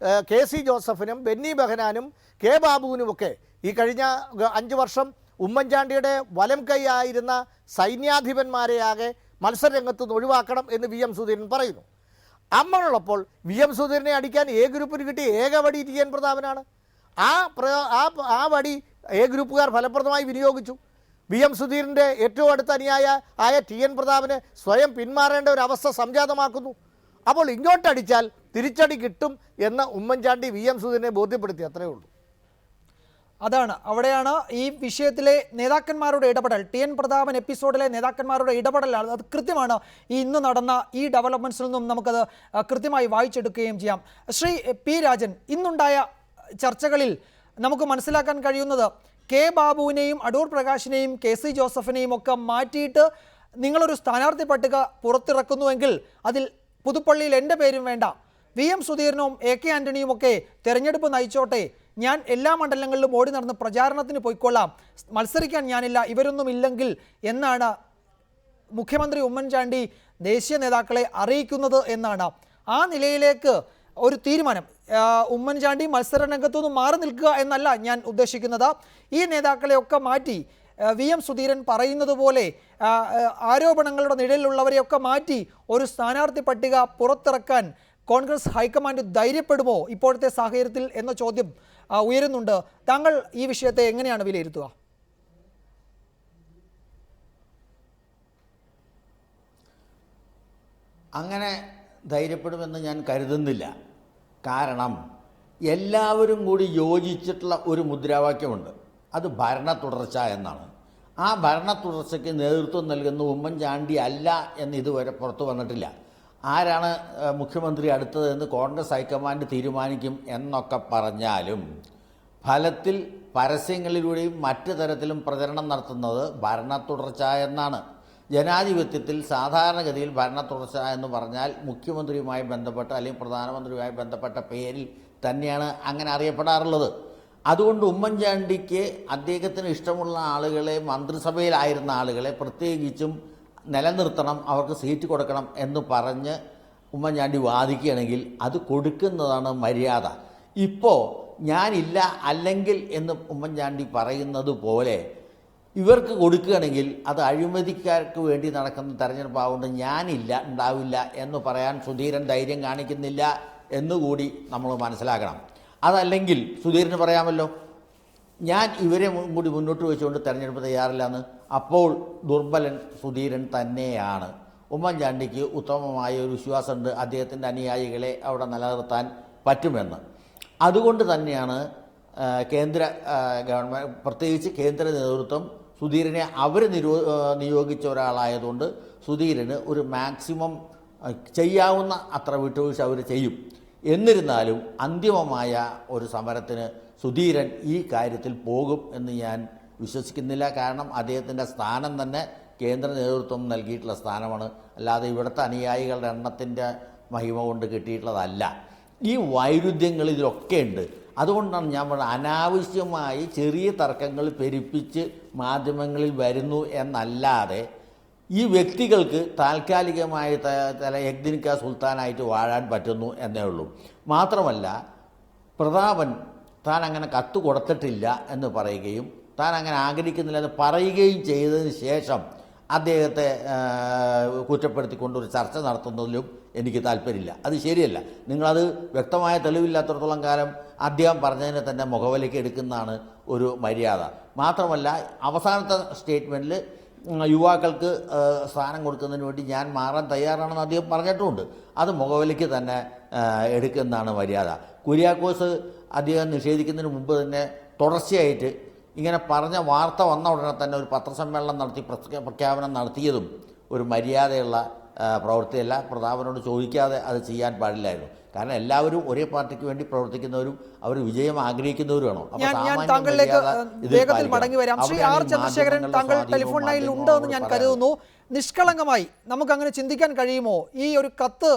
കെ.സി. ജോസഫിനും ബെന്നി ബെഹനാനും കെ ബാബുവിനുമൊക്കെ ഈ കഴിഞ്ഞ 5 വർഷം ഉമ്മൻചാണ്ടിയുടെ വലം കൈയായിരുന്ന സൈന്യാധിപന്മാരെയാകെ മത്സരരംഗത്ത് നിന്ന് ഒഴിവാക്കണം എന്ന് വി.എം. സുധീരൻ പറയുന്നു. അങ്ങനെയുള്ളപ്പോൾ വി.എം. സുധീരനെ അടിക്കാൻ എ ഗ്രൂപ്പിന് കിട്ടിയ ഏക വടി ടി.എൻ. പ്രതാപനാണ്. ആ വടി എ ഗ്രൂപ്പുകാർ ഫലപ്രദമായി വിനിയോഗിച്ചു. വി.എം. സുധീരൻ്റെ ഏറ്റവും അടുത്ത അനുയായ ടി.എൻ. പ്രതാപന് സ്വയം പിന്മാറേണ്ട ഒരു അവസ്ഥ സംജാതമാക്കുന്നു. അപ്പോൾ ഇങ്ങോട്ടടിച്ചാൽ തിരിച്ചടി കിട്ടും എന്ന് ഉമ്മൻചാണ്ടി വി.എം. സുധീരനെ ബോധ്യപ്പെടുത്തി, അത്രയേ ഉള്ളൂ. അവിടെയാണ് ഈ വിഷയത്തിലെ നേതാക്കന്മാരുടെ ഇടപെടൽ, ടി.എൻ. പ്രതാപൻ എപ്പിസോഡിലെ നേതാക്കന്മാരുടെ ഇടപെടലാണ്. അത് കൃത്യമാണ്. ഈ ഇന്ന് നടന്ന ഈ ഡെവലപ്മെൻറ്റ്സിൽ നിന്നും നമുക്കത് കൃത്യമായി വായിച്ചെടുക്കുകയും ചെയ്യാം. ശ്രീ പി. രാജൻ, ഇന്നുണ്ടായ ചർച്ചകളിൽ നമുക്ക് മനസ്സിലാക്കാൻ കഴിയുന്നത് കെ ബാബുവിനെയും അടൂർ പ്രകാശിനെയും കെ.സി. ജോസഫിനെയും ഒക്കെ മാറ്റിയിട്ട് നിങ്ങളൊരു സ്ഥാനാർത്ഥി പട്ടിക പുറത്തിറക്കുന്നുവെങ്കിൽ അതിൽ പുതുപ്പള്ളിയിൽ എൻ്റെ പേരും വേണ്ട, വി.എം. സുധീരനും എ.കെ. ആൻ്റണിയും ഒക്കെ തെരഞ്ഞെടുപ്പ് നയിച്ചോട്ടെ, ഞാൻ എല്ലാ മണ്ഡലങ്ങളിലും ഓടി നടന്ന് പ്രചാരണത്തിന് പോയിക്കൊള്ളാം, മത്സരിക്കാൻ ഞാനില്ല, ഇവരൊന്നും ഇല്ലെങ്കിൽ എന്നാണ് മുഖ്യമന്ത്രി ഉമ്മൻചാണ്ടി ദേശീയ നേതാക്കളെ അറിയിക്കുന്നത് എന്നാണ്. ആ നിലയിലേക്ക് ഒരു തീരുമാനം, ഉമ്മൻചാണ്ടി മത്സര രംഗത്തുനിന്ന് മാറി നിൽക്കുക എന്നല്ല ഞാൻ ഉദ്ദേശിക്കുന്നത്. ഈ നേതാക്കളെയൊക്കെ മാറ്റി വി.എം. സുധീരൻ പറയുന്നത് പോലെ ആരോപണങ്ങളുടെ നിഴലിലുള്ളവരെയൊക്കെ മാറ്റി ഒരു സ്ഥാനാർത്ഥി പട്ടിക പുറത്തിറക്കാൻ കോൺഗ്രസ് ഹൈക്കമാൻഡ് ധൈര്യപ്പെടുമോ ഇപ്പോഴത്തെ സാഹചര്യത്തിൽ എന്ന ചോദ്യം ഉയരുന്നുണ്ട്. താങ്കൾ ഈ വിഷയത്തെ എങ്ങനെയാണ് വിലയിരുത്തുക? അങ്ങനെ ധൈര്യപ്പെടുമെന്ന് ഞാൻ കരുതുന്നില്ല. കാരണം എല്ലാവരും കൂടി യോജിച്ചിട്ടുള്ള ഒരു മുദ്രാവാക്യമുണ്ട്, അത് ഭരണ തുടർച്ച എന്നാണ്. ആ ഭരണ തുടർച്ചയ്ക്ക് നേതൃത്വം നൽകുന്ന ഉമ്മൻചാണ്ടി അല്ല എന്ന് ഇതുവരെ പുറത്തു വന്നിട്ടില്ല. ആരാണ് മുഖ്യമന്ത്രി അടുത്തതെന്ന് കോൺഗ്രസ് ഹൈക്കമാൻഡ് തീരുമാനിക്കും എന്നൊക്കെ പറഞ്ഞാലും ഫലത്തിൽ പരസ്യങ്ങളിലൂടെയും മറ്റു തരത്തിലും പ്രചരണം നടത്തുന്നത് ഭരണ തുടർച്ച എന്നാണ്. ജനാധിപത്യത്തിൽ സാധാരണഗതിയിൽ ഭരണ തുടർച്ച എന്ന് പറഞ്ഞാൽ മുഖ്യമന്ത്രിയുമായി ബന്ധപ്പെട്ട അല്ലെങ്കിൽ പ്രധാനമന്ത്രിയുമായി ബന്ധപ്പെട്ട പേരിൽ തന്നെയാണ് അങ്ങനെ അറിയപ്പെടാറുള്ളത്. അതുകൊണ്ട് ഉമ്മൻചാണ്ടിക്ക് അദ്ദേഹത്തിന് ഇഷ്ടമുള്ള ആളുകളെ, മന്ത്രിസഭയിലായിരുന്ന ആളുകളെ പ്രത്യേകിച്ചും നിലനിർത്തണം, അവർക്ക് സീറ്റ് കൊടുക്കണം എന്ന് പറഞ്ഞ് ഉമ്മൻചാണ്ടി വാദിക്കുകയാണെങ്കിൽ അത് കൊടുക്കുന്നതാണ് മര്യാദ. ഇപ്പോൾ ഞാനില്ല അല്ലെങ്കിൽ എന്ന് ഉമ്മൻചാണ്ടി പറയുന്നത് പോലെ ഇവർക്ക് കൊടുക്കുകയാണെങ്കിൽ അത് അഴിമതിക്കാർക്ക് വേണ്ടി നടക്കുന്ന തെരഞ്ഞെടുപ്പാവുകൊണ്ട് ഞാനില്ല, ഉണ്ടാവില്ല എന്ന് പറയാൻ സുധീരൻ ധൈര്യം കാണിക്കുന്നില്ല എന്നുകൂടി നമ്മൾ മനസ്സിലാക്കണം. അതല്ലെങ്കിൽ സുധീരന് പറയാമല്ലോ, ഞാൻ ഇവരെ കൂടി മുന്നോട്ട് വെച്ചുകൊണ്ട് തെരഞ്ഞെടുപ്പ് തയ്യാറില്ല എന്ന്. അപ്പോൾ ദുർബലൻ സുധീരൻ തന്നെയാണ്. ഉമ്മൻചാണ്ടിക്ക് ഉത്തമമായ ഒരു വിശ്വാസമുണ്ട് അദ്ദേഹത്തിൻ്റെ അനുയായികളെ അവിടെ നിലനിർത്താൻ പറ്റുമെന്ന്. അതുകൊണ്ട് തന്നെയാണ് കേന്ദ്ര ഗവൺമെൻറ്, പ്രത്യേകിച്ച് കേന്ദ്ര നേതൃത്വം സുധീരനെ അവർ നിയോഗിച്ച ഒരാളായതുകൊണ്ട് സുധീരന് ഒരു മാക്സിമം ചെയ്യാവുന്ന അത്ര വിട്ടുവീഴ്ച അവർ ചെയ്യും. എന്നിരുന്നാലും അന്തിമമായ ഒരു സമരത്തിന് സുധീരൻ ഈ കാര്യത്തിൽ പോകും എന്ന് ഞാൻ വിശ്വസിക്കുന്നില്ല. കാരണം അദ്ദേഹത്തിൻ്റെ സ്ഥാനം തന്നെ കേന്ദ്ര നേതൃത്വം നൽകിയിട്ടുള്ള സ്ഥാനമാണ്, അല്ലാതെ ഇവിടുത്തെ അനുയായികളുടെ എണ്ണത്തിൻ്റെ മഹിമ കൊണ്ട് കിട്ടിയിട്ടുള്ളതല്ല. ഈ വൈരുദ്ധ്യങ്ങൾ ഇതിലൊക്കെ ഉണ്ട്. അതുകൊണ്ടാണ് ഞാൻ പറഞ്ഞത്, അനാവശ്യമായി ചെറിയ തർക്കങ്ങൾ പെരുപ്പിച്ച് മാധ്യമങ്ങളിൽ വരുന്നു എന്നല്ലാതെ ഈ വ്യക്തികൾക്ക് താൽക്കാലികമായി യഗ്നിക്ക സുൽത്താനായിട്ട് വാഴാൻ പറ്റുന്നു എന്നേ ഉള്ളൂ. മാത്രമല്ല, പ്രതാപൻ താൻ അങ്ങനെ കത്ത് കൊടുത്തിട്ടില്ല എന്ന് പറയുകയും താൻ അങ്ങനെ ആഗ്രഹിക്കുന്നില്ല എന്ന് പറയുകയും ചെയ്തതിന് ശേഷം അദ്ദേഹത്തെ കുറ്റപ്പെടുത്തിക്കൊണ്ടൊരു ചർച്ച നടത്തുന്നതിലും എനിക്ക് താല്പര്യമില്ല. അത് ശരിയല്ല. നിങ്ങളത് വ്യക്തമായ തെളിവില്ലാത്തടത്തോളം കാലം അദ്ദേഹം പറഞ്ഞതിനെ തന്നെ മുഖവിലേക്ക് എടുക്കുന്നതാണ് ഒരു മര്യാദ. മാത്രമല്ല, അവസാനത്തെ സ്റ്റേറ്റ്മെൻറ്റിൽ യുവാക്കൾക്ക് സ്ഥാനം കൊടുക്കുന്നതിന് വേണ്ടി ഞാൻ മാറാൻ തയ്യാറാണെന്ന് അദ്ദേഹം പറഞ്ഞിട്ടുമുണ്ട്. അത് മുഖവിലേക്ക് തന്നെ എടുക്കുന്നതാണ് മര്യാദ. കുര്യാക്കോസ് അദ്ദേഹം നിഷേധിക്കുന്നതിന് മുമ്പ് തന്നെ തുടർച്ചയായിട്ട് ഇങ്ങനെ പറഞ്ഞ വാർത്ത വന്ന ഉടനെ തന്നെ ഒരു പത്രസമ്മേളനം നടത്തി പ്രഖ്യാപനം നടത്തിയതും ഒരു മര്യാദയുള്ള പ്രവൃത്തിയല്ല. പ്രതാപനോട് ചോദിക്കാതെ അത് ചെയ്യാൻ പാടില്ലായിരുന്നു. കാരണം എല്ലാവരും ഒരേ പാർട്ടിക്ക് വേണ്ടി പ്രവർത്തിക്കുന്നവരും അവർ വിജയം ആഗ്രഹിക്കുന്നവരുമാണോ? ഞാൻ താങ്കളിലേക്ക് വേഗത്തിൽ മടങ്ങി വരാം. ശ്രീ ആർ ചന്ദ്രശേഖരൻ, താങ്കൾ ടെലിഫോൺ ലൈനിൽ ഉണ്ടോ എന്ന് ഞാൻ കരുതുന്നു. നിഷ്കളങ്കമായി നമുക്ക് അങ്ങനെ ചിന്തിക്കാൻ കഴിയുമോ? ഈ ഒരു കത്ത്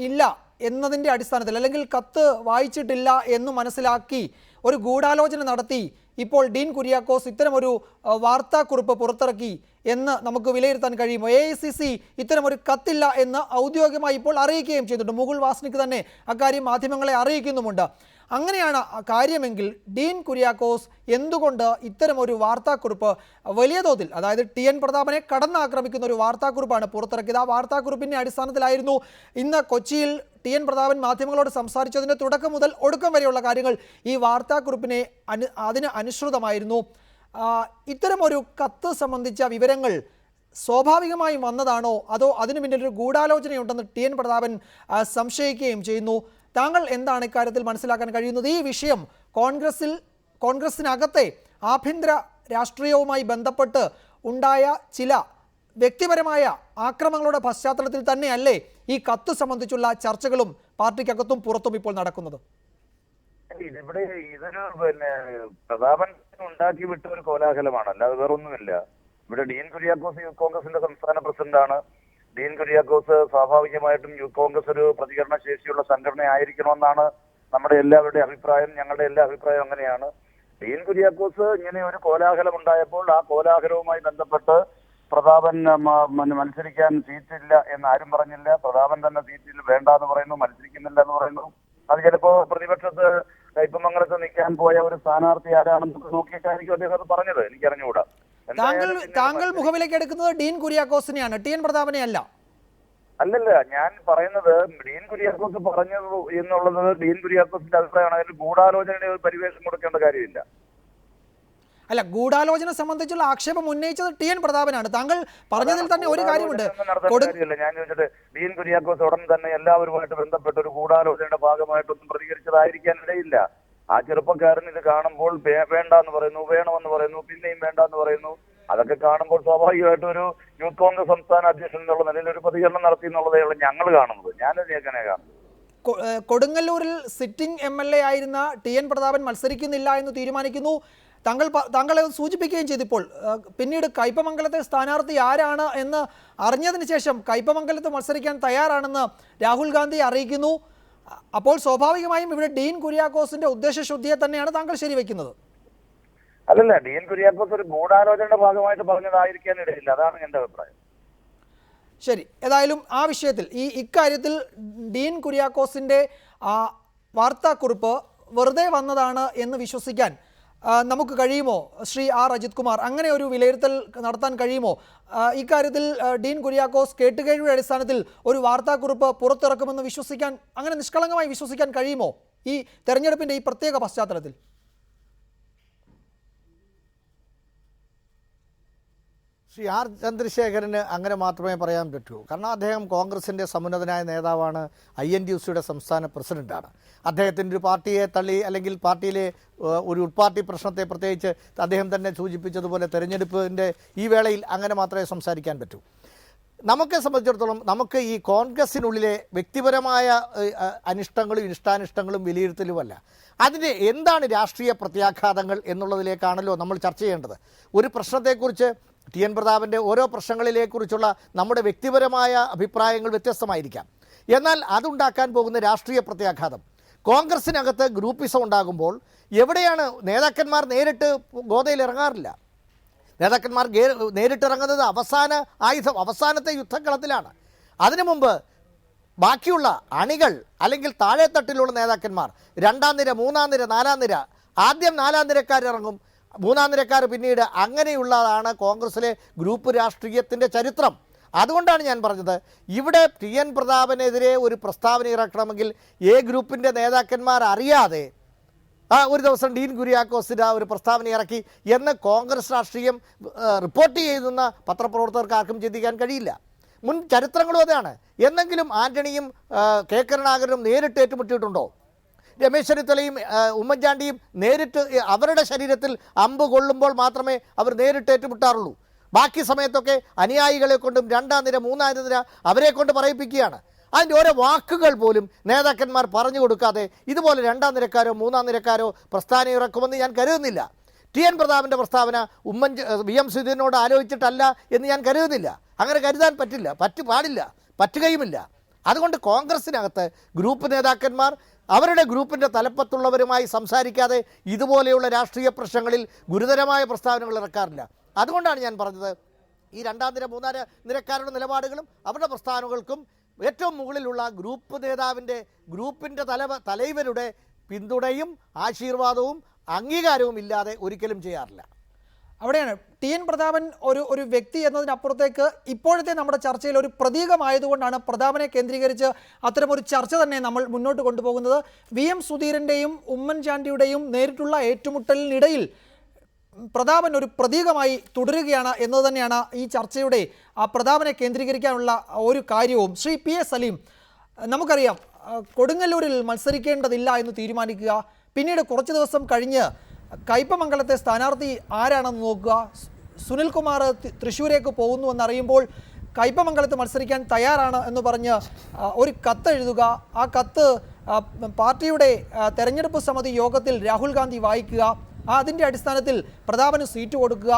ഇല്ല എന്നതിൻ്റെ അടിസ്ഥാനത്തിൽ, അല്ലെങ്കിൽ കത്ത് വായിച്ചിട്ടില്ല എന്ന് മനസ്സിലാക്കി ഒരു ഗൂഢാലോചന നടത്തി ഇപ്പോൾ ഡീൻ കുര്യാക്കോസ് ഇത്തരമൊരു വാർത്താക്കുറിപ്പ് പുറത്തിറക്കി എന്ന് നമുക്ക് വിലയിരുത്താൻ കഴിയുമോ? AICC ഇത്തരമൊരു കത്തില്ല എന്ന് ഔദ്യോഗികമായി ഇപ്പോൾ അറിയിക്കുകയും ചെയ്തിട്ടുണ്ട്. മുകുൾ വാസ്നിക് തന്നെ അക്കാര്യം മാധ്യമങ്ങളെ അറിയിക്കുന്നുമുണ്ട്. അങ്ങനെയാണ് കാര്യമെങ്കിൽ ഡീൻ കുര്യാക്കോസ് എന്തുകൊണ്ട് ഇത്തരമൊരു വാർത്താക്കുറിപ്പ് വലിയ തോതിൽ, അതായത് TN പ്രതാപനെ കടന്നാക്രമിക്കുന്ന ഒരു വാർത്താക്കുറിപ്പാണ് പുറത്തിറക്കിയത്? ആ വാർത്താക്കുറിപ്പിൻ്റെ അടിസ്ഥാനത്തിലായിരുന്നു ഇന്ന് കൊച്ചിയിൽ TN പ്രതാപൻ മാധ്യമങ്ങളോട് സംസാരിച്ചതിൻ്റെ തുടക്കം മുതൽ ഒടുക്കം വരെയുള്ള കാര്യങ്ങൾ ഈ വാർത്താക്കുറിപ്പിനെ അതിന് അനുസൃതമായിരുന്നു. ഇത്തരമൊരു കത്ത് സംബന്ധിച്ച വിവരങ്ങൾ സ്വാഭാവികമായും വന്നതാണോ, അതോ അതിനു പിന്നിലൊരു ഗൂഢാലോചനയുണ്ടെന്ന് TN പ്രതാപൻ സംശയിക്കുകയും ചെയ്യുന്നു? താങ്കൾ എന്താണ് ഇക്കാര്യത്തിൽ മനസ്സിലാക്കാൻ കഴിയുന്നത്? ഈ വിഷയം കോൺഗ്രസിനകത്തെ ആഭ്യന്തര രാഷ്ട്രീയവുമായി ബന്ധപ്പെട്ട് ഉണ്ടായ ചില വ്യക്തിപരമായ ആക്രമണങ്ങളുടെ പശ്ചാത്തലത്തിൽ തന്നെയല്ലേ ഈ കത്ത് സംബന്ധിച്ചുള്ള ചർച്ചകളും പാർട്ടിക്കകത്തും പുറത്തും ഇപ്പോൾ നടക്കുന്നത്? ഇതിവിടെ ഇതൊരു പ്രതാപൻ ഉണ്ടാക്കി വിട്ട ഒരു കോലാഹലമാണ്, അല്ലാതെ വേറൊന്നുമില്ല. ഇവിടെ ഡീൻ കുര്യാക്കോസ് യൂത്ത് കോൺഗ്രസിന്റെ സംസ്ഥാന പ്രസിഡന്റാണ്. ഡീൻ കുര്യാക്കോസ് സ്വാഭാവികമായിട്ടും യൂത്ത് കോൺഗ്രസ് ഒരു പ്രതികരണ ശേഷിയുള്ള സംഘടന ആയിരിക്കണമെന്നാണ് നമ്മുടെ എല്ലാവരുടെയും അഭിപ്രായം. ഞങ്ങളുടെ എല്ലാ അഭിപ്രായം അങ്ങനെയാണ്. ഡീൻ കുര്യാക്കോസ് ഇങ്ങനെ ഒരു കോലാഹലം ഉണ്ടായപ്പോൾ ആ കോലാഹലവുമായി ബന്ധപ്പെട്ട് പ്രതാപൻ മത്സരിക്കാൻ സീറ്റില്ല എന്ന് ആരും പറഞ്ഞില്ല. പ്രതാപൻ തന്നെ സീറ്റിൽ വേണ്ട എന്ന് പറയുന്നു, മത്സരിക്കുന്നില്ല എന്ന് പറയുന്നു. അത് ചിലപ്പോ പ്രതിപക്ഷത്ത് കയ്പമംഗലത്ത് നിൽക്കാൻ പോയ ഒരു സ്ഥാനാർത്ഥി ആരാണെന്ന് നോക്കിയിട്ടായിരിക്കും അദ്ദേഹം അത് പറഞ്ഞത്, എനിക്കറിഞ്ഞുകൂടാ. താങ്കൾ മുഖവിലേക്ക് എടുക്കുന്നത് ഡീൻ കുര്യാക്കോസിനെയാണ്, TN പ്രതാപനെ അല്ല. അല്ലല്ല, ഞാൻ പറയുന്നത് ഡീൻ കുര്യാക്കോസ് പറഞ്ഞത് എന്നുള്ളത് ഡീൻ കുര്യാക്കോസിന്റെ അഭിപ്രായമാണ്. അതിൽ ഗൂഢാലോചനയുടെ ഒരു പരിവേഷം കൊടുക്കേണ്ട കാര്യമില്ല. അല്ല, ഗൂഢാലോചന സംബന്ധിച്ചുള്ള ആക്ഷേപം ഉന്നയിച്ചത് TN പ്രതാപനാണ്. താങ്കൾ പറഞ്ഞതിൽ തന്നെ ഒരു കാര്യമുണ്ട്. ഞാൻ ചോദിച്ചത്, ഡീൻ കുര്യാക്കോസ് ഉടൻ തന്നെ എല്ലാവരുമായിട്ട് ബന്ധപ്പെട്ട ഒരു ഗൂഢാലോചനയുടെ ഭാഗമായിട്ടൊന്നും പ്രതികരിച്ചതായിരിക്കാൻ ഇടയില്ല. ആ ചെറുപ്പക്കാരൻ ഇത് കാണുമ്പോൾ വേണ്ടെന്ന് പറയുന്നു, വേണമെന്ന് പറയുന്നു, പിന്നെയും വേണ്ടെന്ന് പറയുന്നു. അതൊക്കെ കാണുമ്പോൾ സ്വാഭാവികമായിട്ടും ഒരു യൂത്ത് കോൺഗ്രസ് സംസ്ഥാന അധ്യക്ഷൻ എന്നുള്ള നിലയിൽ ഒരു പ്രതികരണം നടത്തി എന്നുള്ളതേ ഉള്ളൂ ഞങ്ങൾ കാണുന്നത്. ഞാനത് എങ്ങനെ കാണുന്നത്? കൊടുങ്ങല്ലൂരിൽ സിറ്റിംഗ് MLA ആയിരുന്ന TN പ്രതാപൻ മത്സരിക്കുന്നില്ല എന്ന് തീരുമാനിക്കുന്നു. താങ്കളെ സൂചിപ്പിക്കുകയും ചെയ്തിപ്പോൾ പിന്നീട് കയ്പമംഗലത്തെ സ്ഥാനാർത്ഥി ആരാണ് എന്ന് അറിഞ്ഞതിന് ശേഷം കയ്പമംഗലത്ത് മത്സരിക്കാൻ തയ്യാറാണെന്ന് രാഹുൽ ഗാന്ധി അറിയിക്കുന്നു. അപ്പോൾ സ്വാഭാവികമായും ഇവിടെ ഡീൻ കുര്യാക്കോസിന്റെ ഉദ്ദേശശുദ്ധിയെ തന്നെയാണ് താങ്കൾ ശരിവെക്കുന്നത്. അല്ലല്ല, ഡീൻ കുര്യാക്കോസ് ഒരു ഗൂഢാലോചനയുടെ ഭാഗമായിട്ട് പറഞ്ഞതായിരിക്കാൻ ഇടയില്ല. അതാണ് എന്റെ അഭിപ്രായം. ശരി, ഏതായാലും ആ വിഷയത്തിൽ ഇക്കാര്യത്തിൽ ഡീൻ കുര്യാക്കോസിന്റെ വാർത്താക്കുറിപ്പ് വെറുതെ വന്നതാണ് എന്ന് വിശ്വസിക്കാൻ നമുക്ക് കഴിയുമോ? ശ്രീ R അജിത് കുമാർ, അങ്ങനെ ഒരു വിലയിരുത്തൽ നടത്താൻ കഴിയുമോ? ഇക്കാര്യത്തിൽ ഡീൻ കുര്യാക്കോസ് കേട്ടുകേഴ്വിയുടെ അടിസ്ഥാനത്തിൽ ഒരു വാർത്താക്കുറിപ്പ് പുറത്തിറക്കുമെന്ന് വിശ്വസിക്കാൻ, അങ്ങനെ നിഷ്കളങ്കമായി വിശ്വസിക്കാൻ കഴിയുമോ ഈ തെരഞ്ഞെടുപ്പിന്റെ ഈ പ്രത്യേക പശ്ചാത്തലത്തിൽ? ശ്രീ ആർ ചന്ദ്രശേഖരന് അങ്ങനെ മാത്രമേ പറയാൻ പറ്റൂ. കാരണം അദ്ദേഹം കോൺഗ്രസിൻ്റെ സമുന്നതനായ നേതാവാണ്, INTUCയുടെ സംസ്ഥാന പ്രസിഡന്റാണ്. അദ്ദേഹത്തിൻ്റെ ഒരു പാർട്ടിയെ തള്ളി അല്ലെങ്കിൽ പാർട്ടിയിലെ ഒരു ഉൾപാർട്ടി പ്രശ്നത്തെ പ്രത്യേകിച്ച് അദ്ദേഹം തന്നെ സൂചിപ്പിച്ചതുപോലെ തെരഞ്ഞെടുപ്പിൻ്റെ ഈ വേളയിൽ അങ്ങനെ മാത്രമേ സംസാരിക്കാൻ പറ്റൂ. നമുക്ക് സംബന്ധിച്ചിടത്തോളം നമുക്ക് ഈ കോൺഗ്രസിനുള്ളിലെ വ്യക്തിപരമായ അനിഷ്ടങ്ങളും ഇഷ്ടാനിഷ്ടങ്ങളും വിലയിരുത്തലുമല്ല, അതിൻ്റെ എന്താണ് രാഷ്ട്രീയ പ്രത്യാഘാതങ്ങൾ എന്നുള്ളതിലേക്കാണല്ലോ നമ്മൾ ചർച്ച ചെയ്യേണ്ടത്. ഒരു പ്രശ്നത്തെക്കുറിച്ച് TN പ്രതാപൻ്റെ ഓരോ പ്രശ്നങ്ങളിലേക്കുറിച്ചുള്ള നമ്മുടെ വ്യക്തിപരമായ അഭിപ്രായങ്ങൾ വ്യത്യസ്തമായിരിക്കാം. എന്നാൽ അതുണ്ടാക്കാൻ പോകുന്ന രാഷ്ട്രീയ പ്രത്യാഘാതം കോൺഗ്രസിനകത്ത് ഗ്രൂപ്പിസം ഉണ്ടാകുമ്പോൾ എവിടെയാണ് നേതാക്കന്മാർ നേരിട്ട് ഗോതയിൽ ഇറങ്ങാറില്ല. നേതാക്കന്മാർ നേരിട്ടിറങ്ങുന്നത് അവസാനത്തെ യുദ്ധക്കളത്തിലാണ്. അതിനു മുമ്പ് ബാക്കിയുള്ള അണികൾ അല്ലെങ്കിൽ താഴെത്തട്ടിലുള്ള നേതാക്കന്മാർ, 2ാം നിര, 3ാം നിര, 4ാം നിര, ആദ്യം 4ാം നിരക്കാരിറങ്ങും, 3ാം നിരക്കാർ പിന്നീട്, അങ്ങനെയുള്ളതാണ് കോൺഗ്രസിലെ ഗ്രൂപ്പ് രാഷ്ട്രീയത്തിൻ്റെ ചരിത്രം. അതുകൊണ്ടാണ് ഞാൻ പറഞ്ഞത്, ഇവിടെ TN പ്രതാപനെതിരെ ഒരു പ്രസ്താവന ഇറക്കണമെങ്കിൽ ഗ്രൂപ്പിൻ്റെ നേതാക്കന്മാർ അറിയാതെ ഒരു ദിവസം ഡീൻ കുര്യാക്കോസിൻ്റെ ഒരു പ്രസ്താവന ഇറക്കി എന്ന് കോൺഗ്രസ് രാഷ്ട്രീയം റിപ്പോർട്ട് ചെയ്യുന്ന പത്രപ്രവർത്തകർക്ക് ആർക്കും ചിന്തിക്കാൻ കഴിയില്ല. മുൻ ചരിത്രങ്ങളും അതാണ്. എന്നെങ്കിലും ആന്റണിയും കെ കരുണാകരനും നേരിട്ട് ഏറ്റുമുട്ടിയിട്ടുണ്ടോ? രമേശ് ചെന്നിത്തലയും ഉമ്മൻചാണ്ടിയും നേരിട്ട് അവരുടെ ശരീരത്തിൽ അമ്പ് കൊള്ളുമ്പോൾ മാത്രമേ അവർ നേരിട്ട് ഏറ്റുമുട്ടാറുള്ളൂ. ബാക്കി സമയത്തൊക്കെ അനുയായികളെ കൊണ്ടും 2ാം നിര, 3ാം നിര അവരെ കൊണ്ട് പറയിപ്പിക്കുകയാണ്. അതിൻ്റെ ഓരോ വാക്കുകൾ പോലും നേതാക്കന്മാർ പറഞ്ഞു കൊടുക്കാതെ ഇതുപോലെ 2ാം നിരക്കാരോ 3ാം നിരക്കാരോ പ്രസ്ഥാനം ഇറക്കുമെന്ന് ഞാൻ കരുതുന്നില്ല. TN പ്രതാപൻ്റെ പ്രസ്താവന VM സുധീരനോട് ആലോചിച്ചിട്ടല്ല എന്ന് ഞാൻ കരുതുന്നില്ല. അങ്ങനെ കരുതാൻ പാടില്ല, പറ്റുകയുമില്ല. അതുകൊണ്ട് കോൺഗ്രസിനകത്ത് ഗ്രൂപ്പ് നേതാക്കന്മാർ അവരുടെ ഗ്രൂപ്പിൻ്റെ തലപ്പത്തുള്ളവരുമായി സംസാരിക്കാതെ ഇതുപോലെയുള്ള രാഷ്ട്രീയ പ്രശ്നങ്ങളിൽ ഗുരുതരമായ പ്രസ്താവനകൾ ഇറക്കാറില്ല. അതുകൊണ്ടാണ് ഞാൻ പറഞ്ഞത്, ഈ 2ാം നിര, 3ാം നിരക്കാരുടെ നിലപാടുകളും അവരുടെ പ്രസ്ഥാനങ്ങൾക്കും ഏറ്റവും മുകളിലുള്ള ഗ്രൂപ്പ് നേതാവിൻ്റെ ഗ്രൂപ്പിൻ്റെ തലൈവരുടെ പിന്തുണയും ആശീർവാദവും അംഗീകാരവും ഇല്ലാതെ ഒരിക്കലും ചെയ്യാറില്ല. അവിടെയാണ് TN പ്രതാപൻ ഒരു വ്യക്തി എന്നതിനപ്പുറത്തേക്ക് ഇപ്പോഴത്തെ നമ്മുടെ ചർച്ചയിൽ ഒരു പ്രതീകമായതുകൊണ്ടാണ് പ്രതാപനെ കേന്ദ്രീകരിച്ച് അത്തരമൊരു ചർച്ച തന്നെ നമ്മൾ മുന്നോട്ട് കൊണ്ടുപോകുന്നത്. VM സുധീരൻ്റെയും ഉമ്മൻചാണ്ടിയുടെയും നേരിട്ടുള്ള ഏറ്റുമുട്ടലിനിടയിൽ പ്രതാപൻ ഒരു പ്രതീകമായി തുടരുകയാണ് എന്നത് തന്നെയാണ് ഈ ചർച്ചയുടെ പ്രതാപനെ കേന്ദ്രീകരിക്കാനുള്ള ഒരു കാര്യവും. ശ്രീ PS സലീം, നമുക്കറിയാം കൊടുങ്ങല്ലൂരിൽ മത്സരിക്കേണ്ടതില്ല എന്ന് തീരുമാനിക്കുക, പിന്നീട് കുറച്ച് ദിവസം കഴിഞ്ഞ് കയ്പമംഗലത്തെ സ്ഥാനാർത്ഥി ആരാണെന്ന് നോക്കുക, സുനിൽകുമാർ തൃശ്ശൂരേക്ക് പോകുന്നു എന്നറിയുമ്പോൾ കയ്പമംഗലത്ത് മത്സരിക്കാൻ തയ്യാറാണ് എന്ന് പറഞ്ഞ് ഒരു കത്ത് എഴുതുക, ആ കത്ത് പാർട്ടിയുടെ തെരഞ്ഞെടുപ്പ് സമിതി യോഗത്തിൽ രാഹുൽ ഗാന്ധി വായിക്കുക, അതിൻ്റെ അടിസ്ഥാനത്തിൽ പ്രതാപന് സീറ്റ് കൊടുക്കുക.